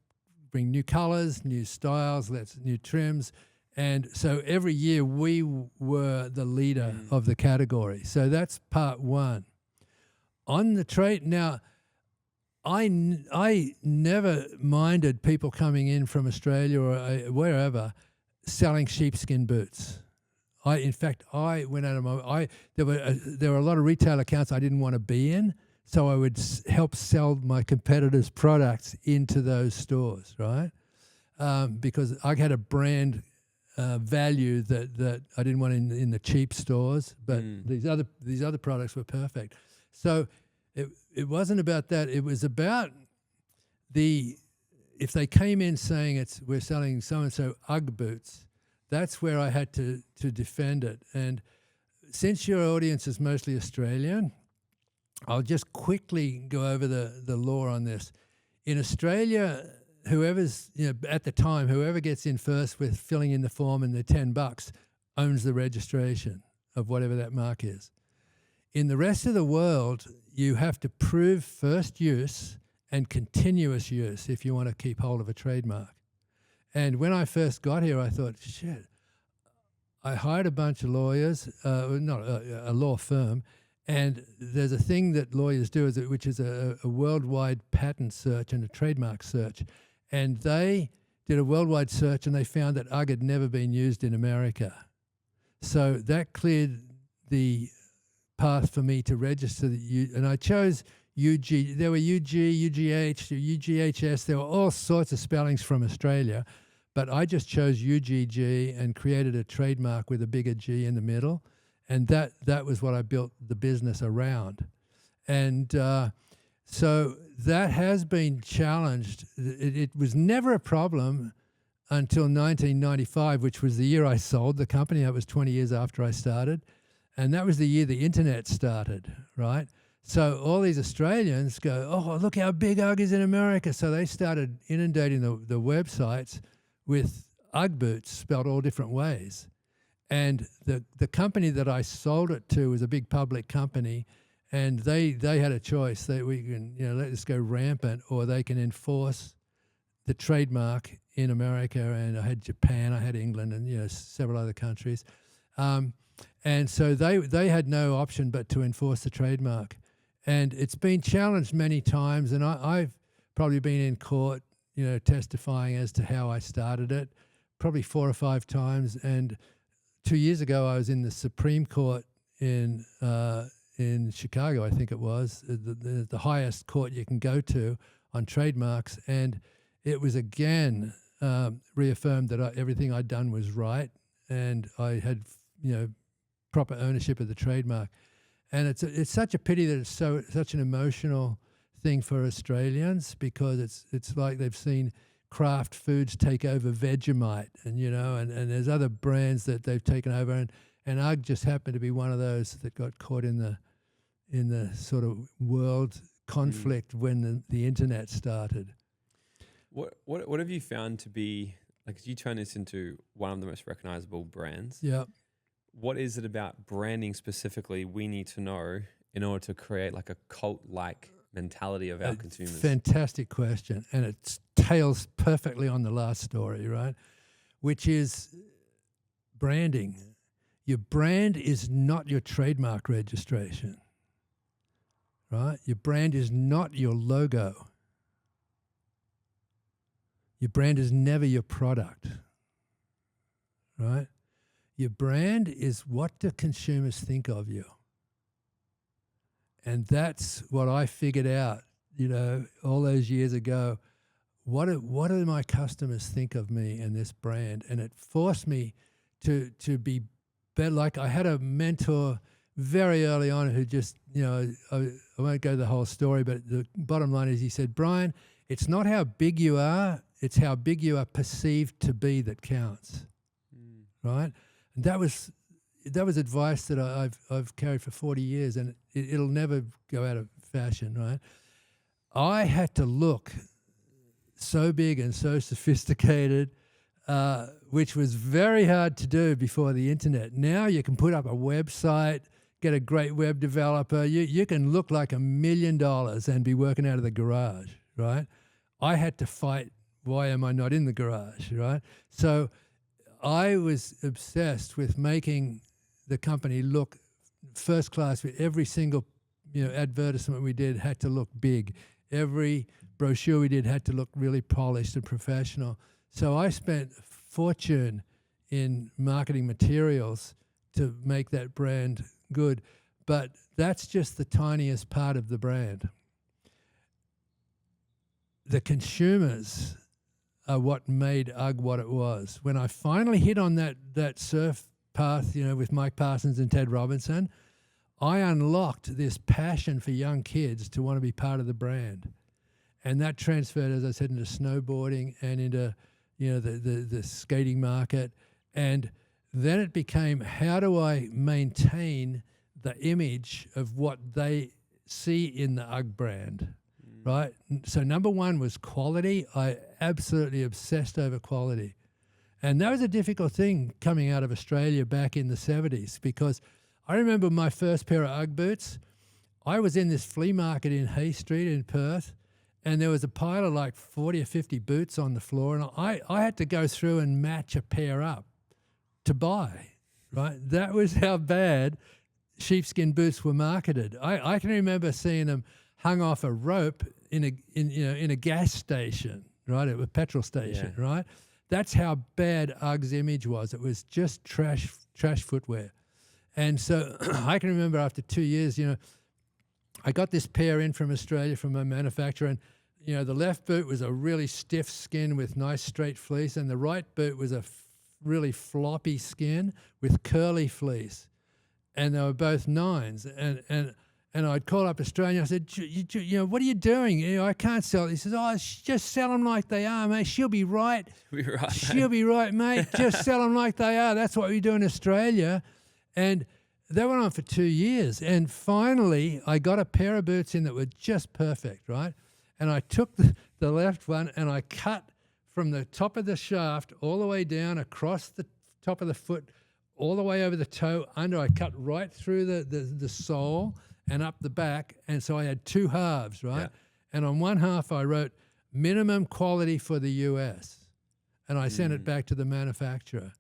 bring new colors, new styles, new trims. And so every year we were the leader of the category. So that's part one. On the trade, now, I never minded people coming in from Australia or wherever selling sheepskin boots. In fact, I went out of my. There were a lot of retail accounts I didn't want to be in, so I would help sell my competitors' products into those stores, right? Because I had a brand value that I didn't want in the cheap stores, but these other products were perfect. So it wasn't about that. It was about if they came in saying we're selling so-and-so UGG boots, that's where I had to defend it. And since your audience is mostly Australian, I'll just quickly go over the law on this. In Australia, whoever's, at the time, whoever gets in first with filling in the form and the $10 owns the registration of whatever that mark is. In the rest of the world, you have to prove first use and continuous use if you want to keep hold of a trademark. And when I first got here, I thought, shit, I hired a bunch of lawyers, not a law firm, and there's a thing that lawyers do, which is a worldwide patent search and a trademark search. And they did a worldwide search and they found that UGG had never been used in America. So that cleared the path for me to register and I chose UG. There were UG, UGH, UGHS. There were all sorts of spellings from Australia, but I just chose UGG and created a trademark with a bigger G in the middle, and that was what I built the business around. And so that has been challenged. It was never a problem until 1995, which was the year I sold the company. That was 20 years after I started. And that was the year the internet started, right? So all these Australians go, oh, look how big UGG is in America. So they started inundating the websites with UGG boots spelled all different ways. And the company that I sold it to was a big public company, and they had a choice. We can let this go rampant, or they can enforce the trademark in America. And I had Japan, I had England, and several other countries. And so they had no option but to enforce the trademark. And it's been challenged many times, and I've probably been in court, testifying as to how I started it, probably 4 or 5 times. And 2 years ago, I was in the Supreme Court in Chicago, I think it was, the highest court you can go to on trademarks, and it was again reaffirmed that everything I'd done was right, and I had proper ownership of the trademark. And it's such a pity that it's such an emotional thing for Australians, because it's like they've seen Kraft Foods take over Vegemite, and and there's other brands that they've taken over, and UGG just happened to be one of those that got caught in the sort of world conflict when the internet started. What have you found to be, like, as you turn this into one of the most recognizable brands? Yeah. What is it about branding specifically we need to know in order to create like a cult-like mentality of our consumers? Fantastic question. And it tails perfectly on the last story, right? Which is branding. Your brand is not your trademark registration, right? Your brand is not your logo. Your brand is never your product, right? Your brand is what do consumers think of you. And that's what I figured out, all those years ago. What do my customers think of me and this brand? And it forced me to be better. Like, I had a mentor very early on who just, I won't go the whole story, but the bottom line is he said, Brian, it's not how big you are, it's how big you are perceived to be that counts, right? And that was advice that I've carried for 40 years, and it'll never go out of fashion, right? I had to look so big and so sophisticated, which was very hard to do before the internet. Now you can put up a website, get a great web developer. You can look like $1 million and be working out of the garage, right? I had to fight, why am I not in the garage, right? So I was obsessed with making the company look first class. Every single advertisement we did had to look big. Every brochure we did had to look really polished and professional. So I spent a fortune in marketing materials to make that brand good. But that's just the tiniest part of the brand. The consumers are what made UGG what it was. When I finally hit on that surf path, with Mike Parsons and Ted Robinson, I unlocked this passion for young kids to want to be part of the brand. And that transferred, as I said, into snowboarding and into, the skating market. And then it became, how do I maintain the image of what they see in the UGG brand, right? So number one was quality. I absolutely obsessed over quality. And that was a difficult thing coming out of Australia back in the 70s, because I remember my first pair of UGG boots. I was in this flea market in Hay Street in Perth, and there was a pile of like 40 or 50 boots on the floor, and I had to go through and match a pair up to buy, right? That was how bad sheepskin boots were marketed. I can remember seeing them hung off a rope in a gas station, right? At a petrol station, right? That's how bad UGG's image was. It was just trash footwear. And so I can remember after 2 years, I got this pair in from Australia from a manufacturer, and the left boot was a really stiff skin with nice straight fleece, and the right boot was a really floppy skin with curly fleece, and they were both 9s. And I'd call up Australia. I said, what are you doing? I can't sell it. He says, just sell them like they are, mate. She'll be right. She'll be right, mate. Just sell them like they are. That's what we do in Australia. And that went on for 2 years. And finally, I got a pair of boots in that were just perfect, right? And I took the left one and I cut from the top of the shaft all the way down across the top of the foot, all the way over the toe under. I cut right through the sole and up the back. And so I had two halves, right? Yeah. And on one half I wrote minimum quality for the US. And I sent it back to the manufacturer.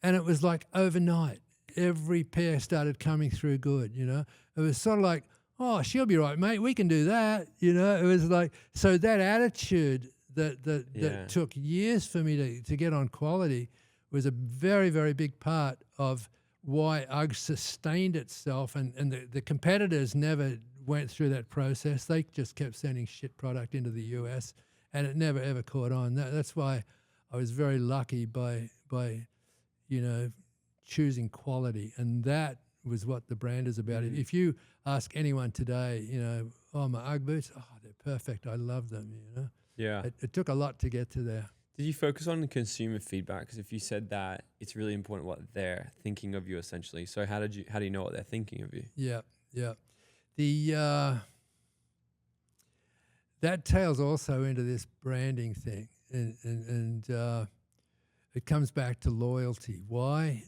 And it was like overnight, every pair started coming through good, you know. It was sort of like, oh, she'll be right, mate. We can do that, you know. It was like, so that attitude that took years for me to get on quality was a very, very big part of why UGG sustained itself. And the competitors never went through that process. They just kept sending shit product into the US, and it never, ever caught on. That's why I was very lucky by you know, choosing quality. And that was what the brand is about. If you ask anyone today, you know, oh, my UGG boots, oh, they're perfect. I love them, you know. Yeah. It took a lot to get to there. Did you focus on consumer feedback? Because if you said that, it's really important what they're thinking of you, essentially. So how do you know what they're thinking of you? Yeah, yeah. That tails also into this branding thing, and it comes back to loyalty. Why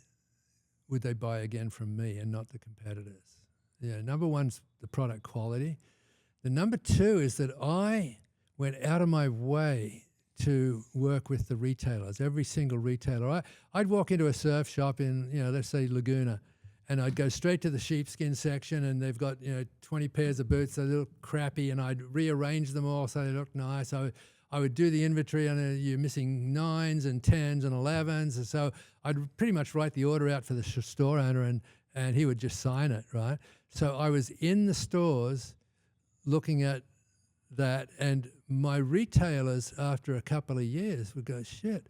would they buy again from me and not the competitors? Yeah, number one's the product quality. The number two is that I went out of my way to work with the retailers, every single retailer. I'd walk into a surf shop in, you know, let's say Laguna, and I'd go straight to the sheepskin section, and they've got, you know, 20 pairs of boots. They look crappy, and I'd rearrange them all so they look nice. I would do the inventory, and you're missing 9s and 10s and 11s. And so I'd pretty much write the order out for the store owner, and he would just sign it, right? So I was in the stores looking at that, and my retailers, after a couple of years, would go, shit,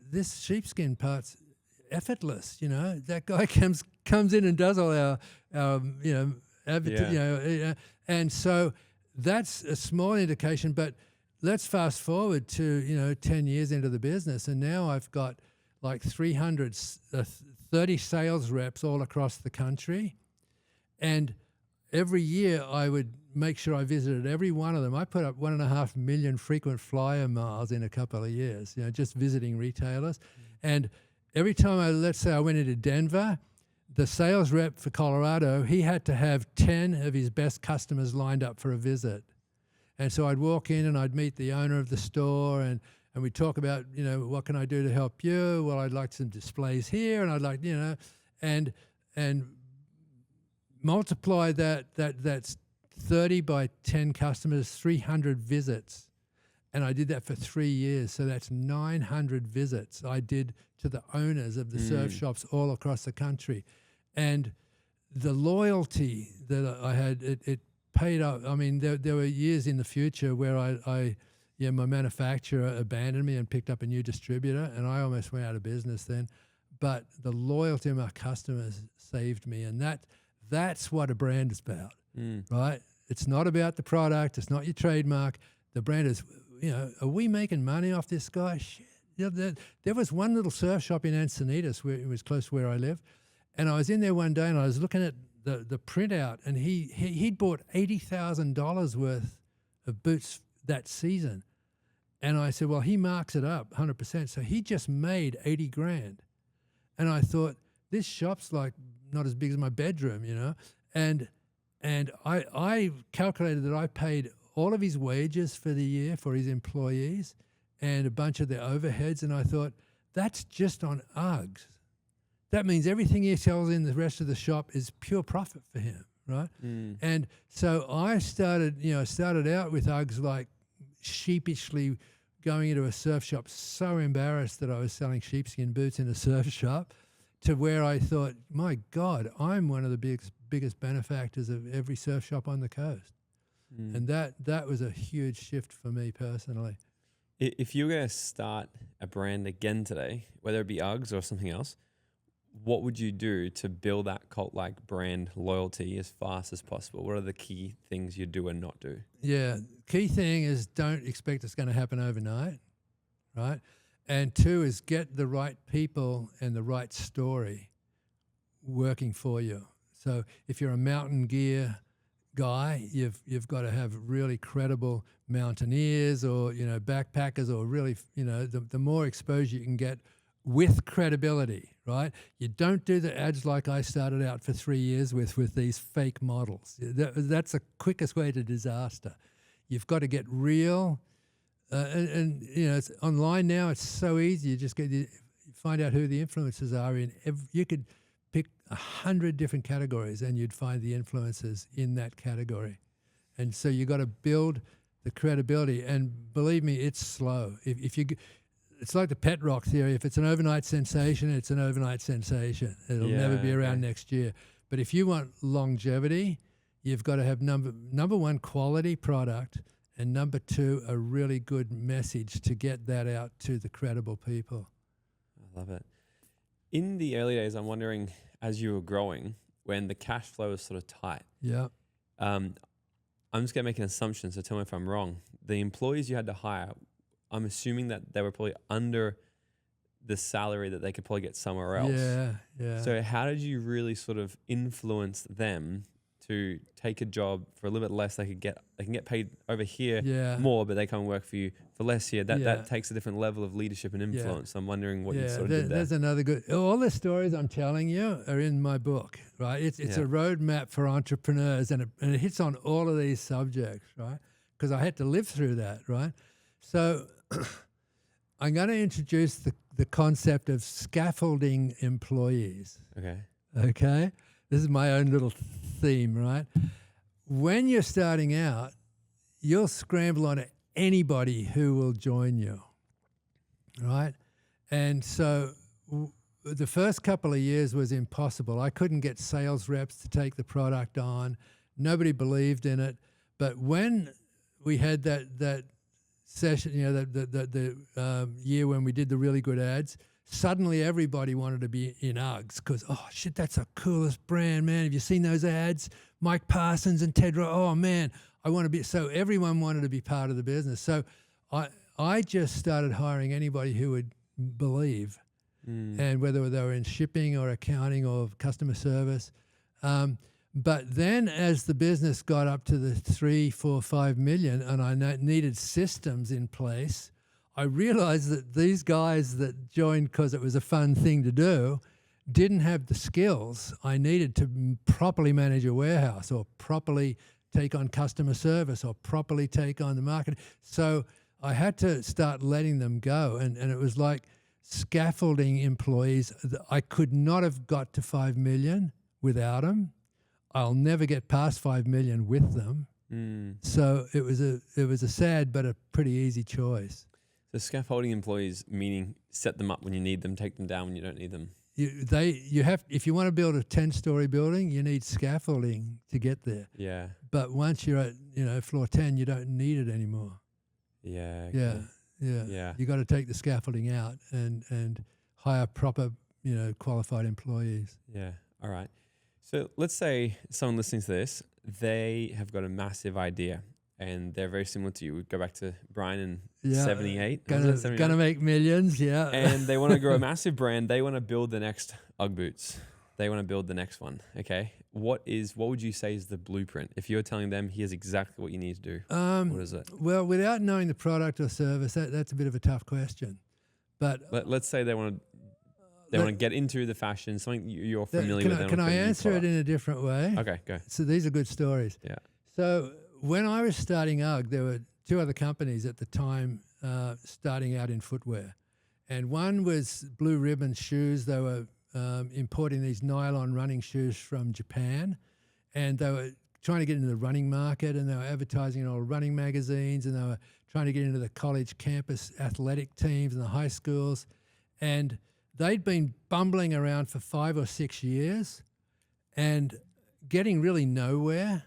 this sheepskin part's effortless, you know. That guy comes in and does all our you know, you know, and so that's a small indication. But let's fast forward to, you know, 10 years into the business, and now I've got like 30 sales reps all across the country, and every year I would make sure I visited every one of them. I put up 1.5 million frequent flyer miles in a couple of years, you know, just visiting retailers. And every time let's say I went into Denver, the sales rep for Colorado, he had to have 10 of his best customers lined up for a visit. And so I'd walk in and I'd meet the owner of the store, and we'd talk about, you know, what can I do to help you? Well, I'd like some displays here, and I'd like, you know, and multiply that's 30 by 10 customers, 300 visits. And I did that for 3 years. So that's 900 visits I did to the owners of the surf shops all across the country. And the loyalty that I had, it paid off. I mean, there were years in the future where my manufacturer abandoned me and picked up a new distributor, and I almost went out of business then. But the loyalty of my customers saved me, and that's what a brand is about, right? It's not about the product. It's not your trademark. The brand is, you know, are we making money off this guy? Shit. You know, there was one little surf shop in Encinitas, where it was close to where I live, and I was in there one day and I was looking at the printout, and he'd bought $80,000 worth of boots that season. And I said, well, he marks it up 100%. So he just made 80 grand. And I thought, this shop's like not as big as my bedroom, you know? And I calculated that I paid all of his wages for the year for his employees and a bunch of their overheads. And I thought, that's just on UGGs. That means everything he sells in the rest of the shop is pure profit for him, right? And so I started out with UGGs, like sheepishly going into a surf shop, so embarrassed that I was selling sheepskin boots in a surf shop, to where I thought, my God, I'm one of the biggest benefactors of every surf shop on the coast. And that was a huge shift for me personally. If you were going to start a brand again today, whether it be UGGs or something else, what would you do to build that cult-like brand loyalty as fast as possible? What are the key things you do and not do? Yeah, key thing is don't expect it's going to happen overnight, right? And two is get the right people and the right story working for you. So if you're a mountain gear guy. You've got to have really credible mountaineers or backpackers, or really the more exposure you can get with credibility, right? You don't do the ads like I started out for 3 years with these fake models. That's the quickest way to disaster. You've got to get real, and it's online now. It's so easy. You just find out who the influencers are in. You could pick 100 different categories, and you'd find the influencers in that category. And so you got to build the credibility. And believe me, it's slow. It's like the pet rock theory. If it's an overnight sensation, it's an overnight sensation. It'll never be around next year. But if you want longevity, you've got to have number one, quality product, and number two, a really good message to get that out to the credible people. I love it. In the early days, I'm wondering, as you were growing, when the cash flow was sort of tight. Yeah. I'm just going to make an assumption, so tell me if I'm wrong. The employees you had to hire, I'm assuming that they were probably under the salary that they could probably get somewhere else. Yeah. So how did you really sort of influence them to take a job for a little bit less? They can get paid over here more, but they come and work for you for less here. That takes a different level of leadership and influence. I'm wondering what you sort of did there. There's another good. All the stories I'm telling you are in my book, right? It's a roadmap for entrepreneurs, and it hits on all of these subjects, right? Because I had to live through that, right? So I'm going to introduce the concept of scaffolding employees. Okay? This is my own little theme, right? When you're starting out, you'll scramble on anybody who will join you, right? And so the first couple of years was impossible. I couldn't get sales reps to take the product on. Nobody believed in it. But when we had that session, the year when we did the really good ads, suddenly everybody wanted to be in Uggs because, oh, shit, that's the coolest brand, man. Have you seen those ads? Mike Parsons and Ted oh, man, I want to be. So everyone wanted to be part of the business. So I just started hiring anybody who would believe, and whether they were in shipping or accounting or customer service. But then as the business got up to the 3, 4, 5 million, and I needed systems in place, I realized that these guys that joined because it was a fun thing to do didn't have the skills I needed to properly manage a warehouse or properly take on customer service or properly take on the market. So I had to start letting them go. And it was like scaffolding employees. I could not have got to 5 million without them. I'll never get past 5 million with them. So it was a sad but a pretty easy choice. So scaffolding employees, meaning set them up when you need them, take them down when you don't need them. If you want to build a 10-story building, you need scaffolding to get there. Yeah. But once you're at floor 10, you don't need it anymore. Yeah. Yeah. You got to take the scaffolding out and hire proper, qualified employees. Yeah. All right. So let's say someone listening to this, they have got a massive idea and they're very similar to you. We go back to Brian in 78. Gonna make millions, yeah. And they want to grow a massive brand. They want to build the next UGG boots. They want to build the next one. Okay. What would you say is the blueprint? If you're telling them here's exactly what you need to do, what is it? Well, without knowing the product or service, that's a bit of a tough question. But let's say they want to get into the fashion, something you're familiar with. Can I answer it in a different way? Okay, go. So these are good stories. Yeah. So when I was starting UGG, there were 2 other companies at the time starting out in footwear. And one was Blue Ribbon Shoes. They were importing these nylon running shoes from Japan. And they were trying to get into the running market, and they were advertising in all running magazines, and they were trying to get into the college campus athletic teams and the high schools. And they'd been bumbling around for 5 or 6 years and getting really nowhere.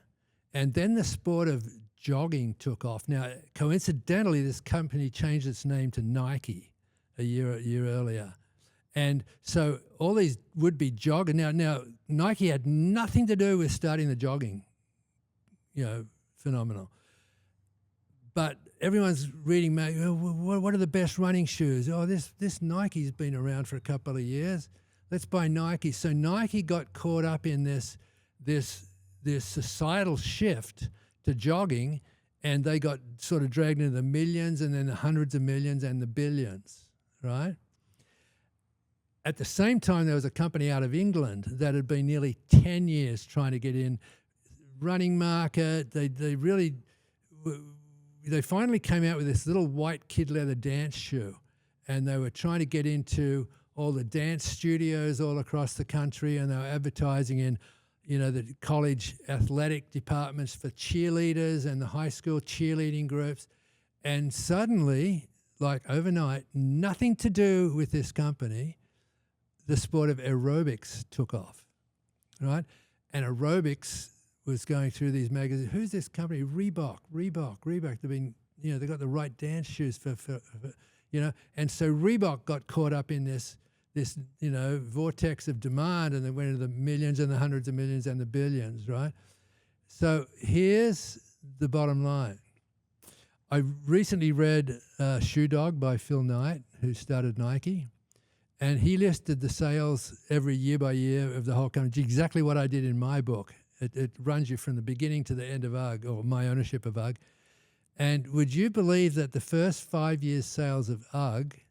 And then the sport of jogging took off. Now, coincidentally, this company changed its name to Nike a year earlier. And so all these would-be joggers. Now, Nike had nothing to do with starting the jogging, phenomenal. But everyone's reading, what are the best running shoes? Oh, this Nike's been around for a couple of years. Let's buy Nike. So Nike got caught up in this this societal shift to jogging, and they got sort of dragged into the millions and then the hundreds of millions and the billions, right? At the same time, there was a company out of England that had been nearly 10 years trying to get in, running market. They finally came out with this little white kid leather dance shoe, and they were trying to get into all the dance studios all across the country, and they were advertising in, the college athletic departments for cheerleaders and the high school cheerleading groups. And suddenly, like overnight, nothing to do with this company, the sport of aerobics took off, right? And aerobics was going through these magazines. Who's this company? Reebok. They've been, they got the right dance shoes for. And so Reebok got caught up in this vortex of demand, and they went into the millions and the hundreds of millions and the billions, right? So here's the bottom line. I recently read Shoe Dog by Phil Knight, who started Nike, and he listed the sales every year by year of the whole company, exactly what I did in my book. It runs you from the beginning to the end of UGG, or my ownership of UGG. And would you believe that the first 5 years' sales of UGG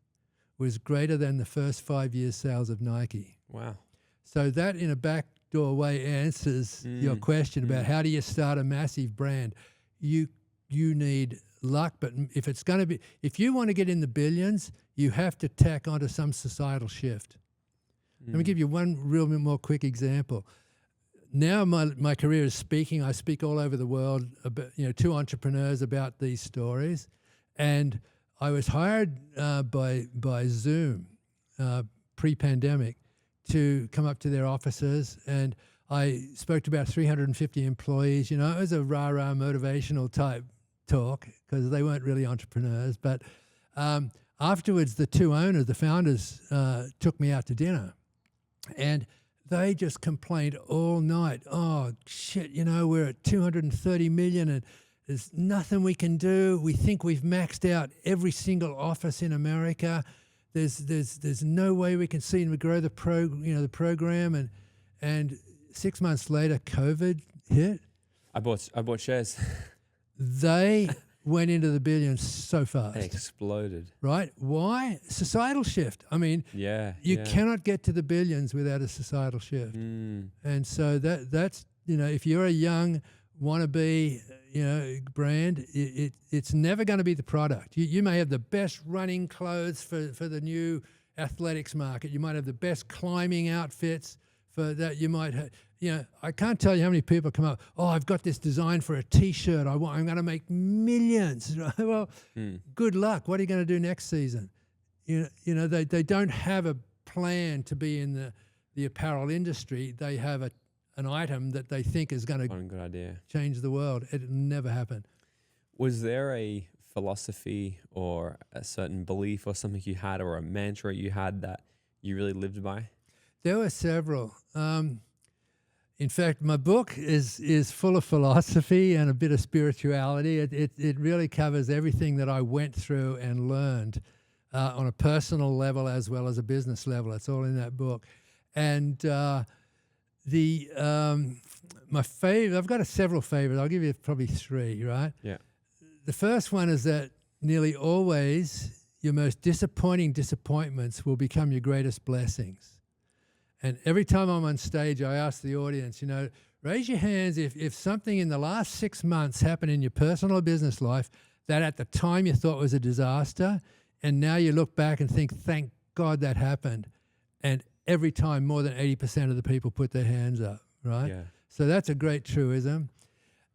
was greater than the first 5 years' sales of Nike? Wow. So that, in a backdoor way, answers your question about how do you start a massive brand. You need luck, but if you want to get in the billions, you have to tack onto some societal shift. Let me give you one real bit more quick example. Now my career is speaking. I speak all over the world about, to entrepreneurs about these stories. And I was hired by Zoom pre-pandemic to come up to their offices, and I spoke to about 350 employees. It was a rah-rah motivational type talk because they weren't really entrepreneurs. But afterwards, the two owners, the founders, took me out to dinner, and they just complained all night. Oh, shit, we're at 230 million and there's nothing we can do. We think we've maxed out every single office in America. There's no way we can see and grow the program. And 6 months later, COVID hit. I bought shares. They went into the billions so fast. They exploded. Right? Why? Societal shift. I mean, you cannot get to the billions without a societal shift. And so that's, if you're a young wannabe, brand, it's never going to be the product. You may have the best running clothes for the new athletics market. You might have the best climbing outfits for that. You might have, I can't tell you how many people come up, oh, I've got this design for a T-shirt. I'm going to make millions. Well, good luck. What are you going to do next season? They don't have a plan to be in the apparel industry. They have an item that they think is going to change the world. It'll never happen. Was there a philosophy or a certain belief or something you had or a mantra you had that you really lived by? There were several. In fact, my book is full of philosophy and a bit of spirituality. It really covers everything that I went through and learned on a personal level as well as a business level. It's all in that book. And my favorite, I've got several favorites. I'll give you probably three, right? Yeah. The first one is that nearly always your most disappointing disappointments will become your greatest blessings. And every time I'm on stage, I ask the audience, raise your hands if something in the last 6 months happened in your personal or business life that at the time you thought was a disaster, and now you look back and think, thank God that happened. And every time, more than 80% of the people put their hands up, right? Yeah. So that's a great truism.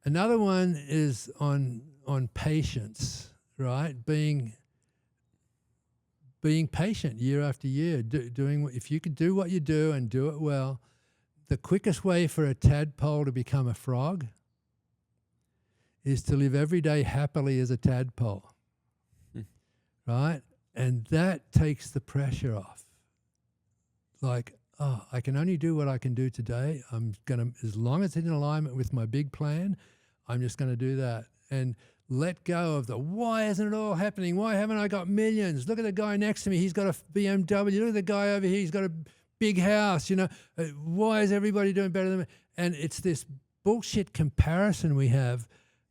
Another one is on patience, right? Being patient year after year, if you could do what you do and do it well, the quickest way for a tadpole to become a frog is to live every day happily as a tadpole, right? And that takes the pressure off. Like, oh, I can only do what I can do today. As long as it's in alignment with my big plan, I'm just going to do that. And let go of why isn't it all happening? Why haven't I got millions? Look at the guy next to me. He's got a BMW. Look at the guy over here. He's got a big house. Why is everybody doing better than me? And it's this bullshit comparison we have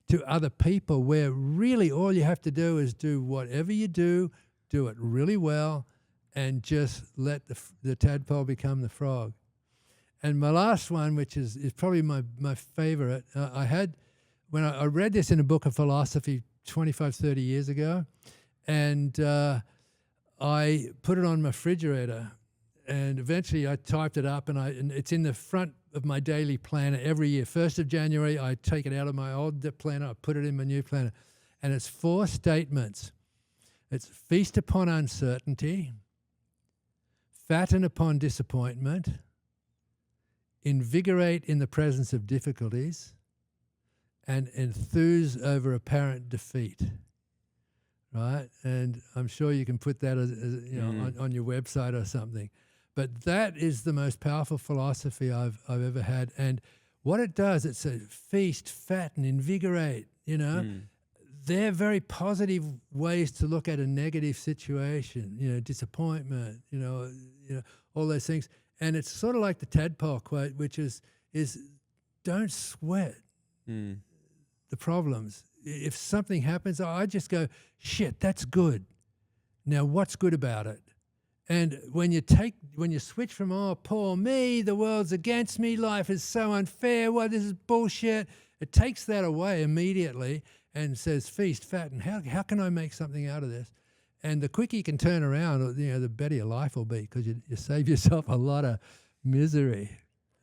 to other people, where really all you have to do is do whatever you do it really well, and just let the tadpole become the frog. And my last one, which is probably my favorite, when I read this in a book of philosophy 25, 30 years ago, and I put it on my refrigerator, and eventually I typed it up, and it's in the front of my daily planner every year. 1st of January, I take it out of my old planner, I put it in my new planner, and it's 4 statements. It's feast upon uncertainty, fatten upon disappointment, invigorate in the presence of difficulties, and enthuse over apparent defeat. Right? And I'm sure you can put that as on your website or something. But that is the most powerful philosophy I've ever had. And what it does, it's a feast, fatten, invigorate, They're very positive ways to look at a negative situation, disappointment, all those things. And it's sort of like the tadpole quote, which is don't sweat the problems. If something happens, I just go, shit, that's good. Now what's good about it? And when you switch from, oh, poor me, the world's against me, life is so unfair, this is bullshit, it takes that away immediately and says, feast, fatten, how can I make something out of this? And the quicker you can turn around, the better your life will be, because you save yourself a lot of misery.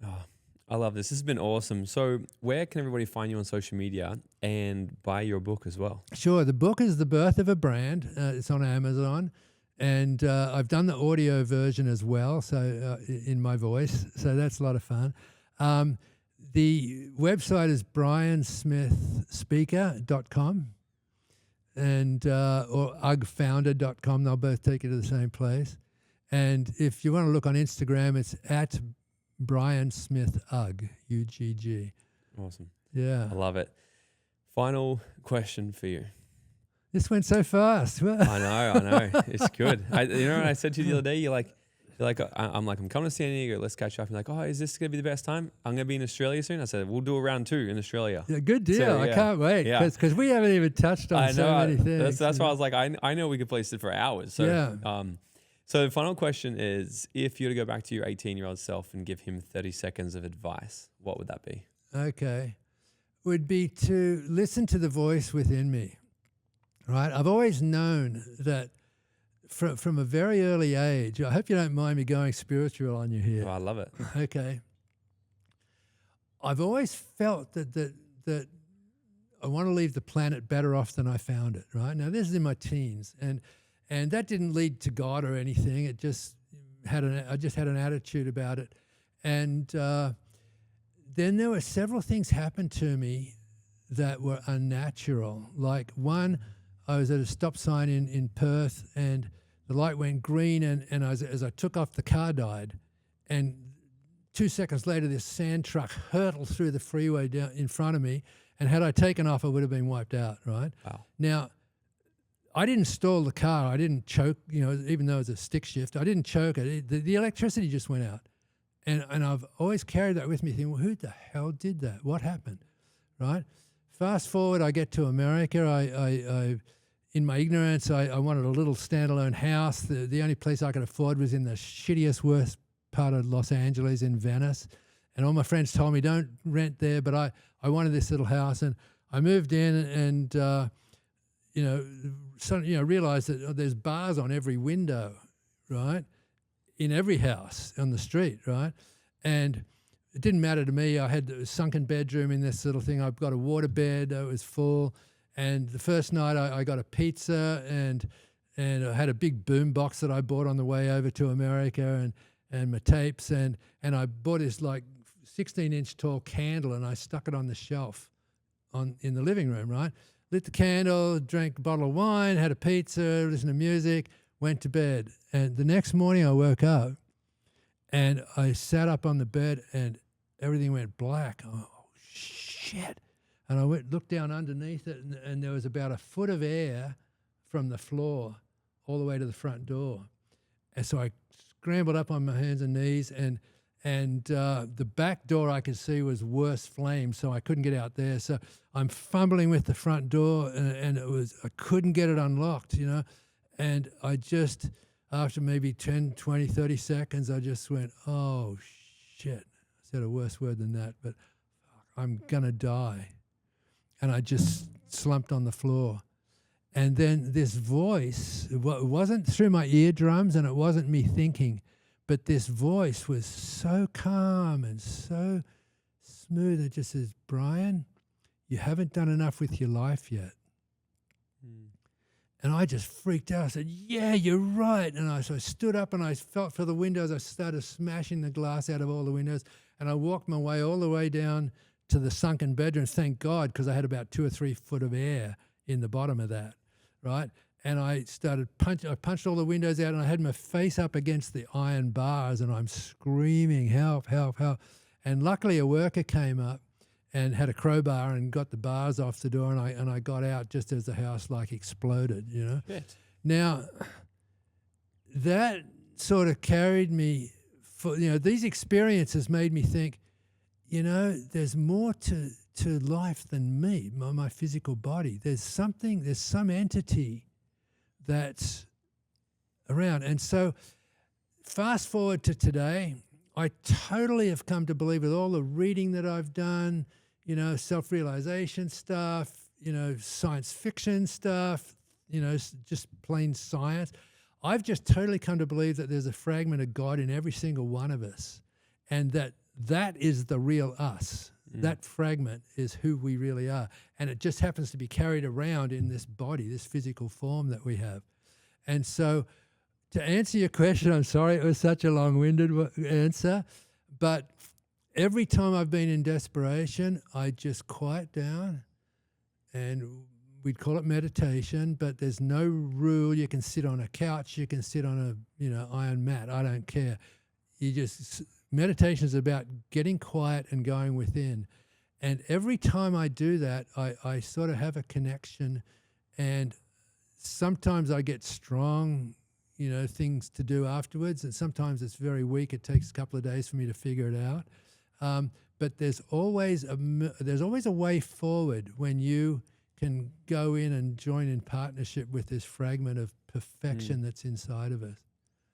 Oh, I love this. This has been awesome. So where can everybody find you on social media and buy your book as well? Sure. The book is The Birth of a Brand. It's on Amazon. And I've done the audio version as well, so in my voice. So that's a lot of fun. The website is briansmithspeaker.com and or uggfounder.com. They'll both take you to the same place. And if you want to look on Instagram, it's at Brian Smith Ugg, UGG. Awesome. Yeah. I love it. Final question for you. This went so fast. I know. It's good. What I said to you the other day? I'm coming to San Diego. Let's catch up. You're like, oh, is this going to be the best time? I'm going to be in Australia soon. I said, we'll do a round 2 in Australia. Yeah, good deal. So, I can't wait, because we haven't even touched on so many things. That's why I was like, I know we could play it for hours. So, yeah. So the final question is, if you were to go back to your 18-year-old self and give him 30 seconds of advice, what would that be? Okay. Would be to listen to the voice within me. Right? I've always known that from a very early age. I hope you don't mind me going spiritual on you here. Oh, I love it. Okay. I've always felt that I want to leave the planet better off than I found it, right? Now, this is in my teens, and that didn't lead to God or anything. It just I just had an attitude about it. And then there were several things happened to me that were unnatural. Like one, I was at a stop sign in Perth, and the light went green, and as I took off, the car died. And 2 seconds later, this sand truck hurtled through the freeway down in front of me, and had I taken off, I would have been wiped out, right? Wow. Now, I didn't stall the car. I didn't choke, even though it was a stick shift. I didn't choke it. The electricity just went out. And I've always carried that with me, thinking, well, who the hell did that? What happened, right? Fast forward, I get to America. I in my ignorance, I wanted a little standalone house. The only place I could afford was in the shittiest, worst part of Los Angeles, in Venice. And all my friends told me, don't rent there, but I wanted this little house. And I moved in and, realized that there's bars on every window, right? In every house on the street, right? And it didn't matter to me. I had a sunken bedroom in this little thing. I've got a water bed that was full. And the first night I got a pizza and I had a big boom box that I bought on the way over to America and my tapes. And I bought this like 16-inch tall candle, and I stuck it on the shelf in the living room, right? Lit the candle, drank a bottle of wine, had a pizza, listened to music, went to bed. And the next morning I woke up and I sat up on the bed and everything went black. Oh, shit. And I looked down underneath it, and there was about a foot of air from the floor all the way to the front door. And so I scrambled up on my hands and knees, and And the back door I could see was worse flame, so I couldn't get out there. So I'm fumbling with the front door, and I couldn't get it unlocked, And I just, after maybe 10, 20, 30 seconds, I just went, oh, shit. I said a worse word than that, but I'm going to die. And I just slumped on the floor. And then this voice, it wasn't through my eardrums and it wasn't me thinking, but this voice was so calm and so smooth. It just says, Brian, you haven't done enough with your life yet. And I just freaked out. I said, yeah, you're right. And so I stood up and I felt for the windows. I started smashing the glass out of all the windows. And I walked my way all the way down to the sunken bedroom. Thank God, because I had about 2 or 3 foot of air in the bottom of that, right? And I punched all the windows out, and I had my face up against the iron bars, and I'm screaming, help, help, help. And luckily a worker came up and had a crowbar and got the bars off the door, and I got out just as the house exploded, Bet. Now, that sort of carried me for, these experiences made me think, there's more to life than me, my physical body. There's some entity that's around. And so fast forward to today, I totally have come to believe, with all the reading that I've done, self-realization stuff, science fiction stuff, just plain science. I've just totally come to believe that there's a fragment of God in every single one of us, and that is the real us. That fragment is who we really are. And it just happens to be carried around in this body, this physical form that we have. And so to answer your question, I'm sorry it was such a long-winded answer, but every time I've been in desperation, I just quiet down, and we'd call it meditation, but there's no rule. You can sit on a couch, you can sit on a iron mat, I don't care. Meditation is about getting quiet and going within. And every time I do that, I sort of have a connection, and sometimes I get strong, things to do afterwards, and sometimes it's very weak. It takes a couple of days for me to figure it out. But there's always a way forward when you can go in and join in partnership with this fragment of perfection that's inside of us.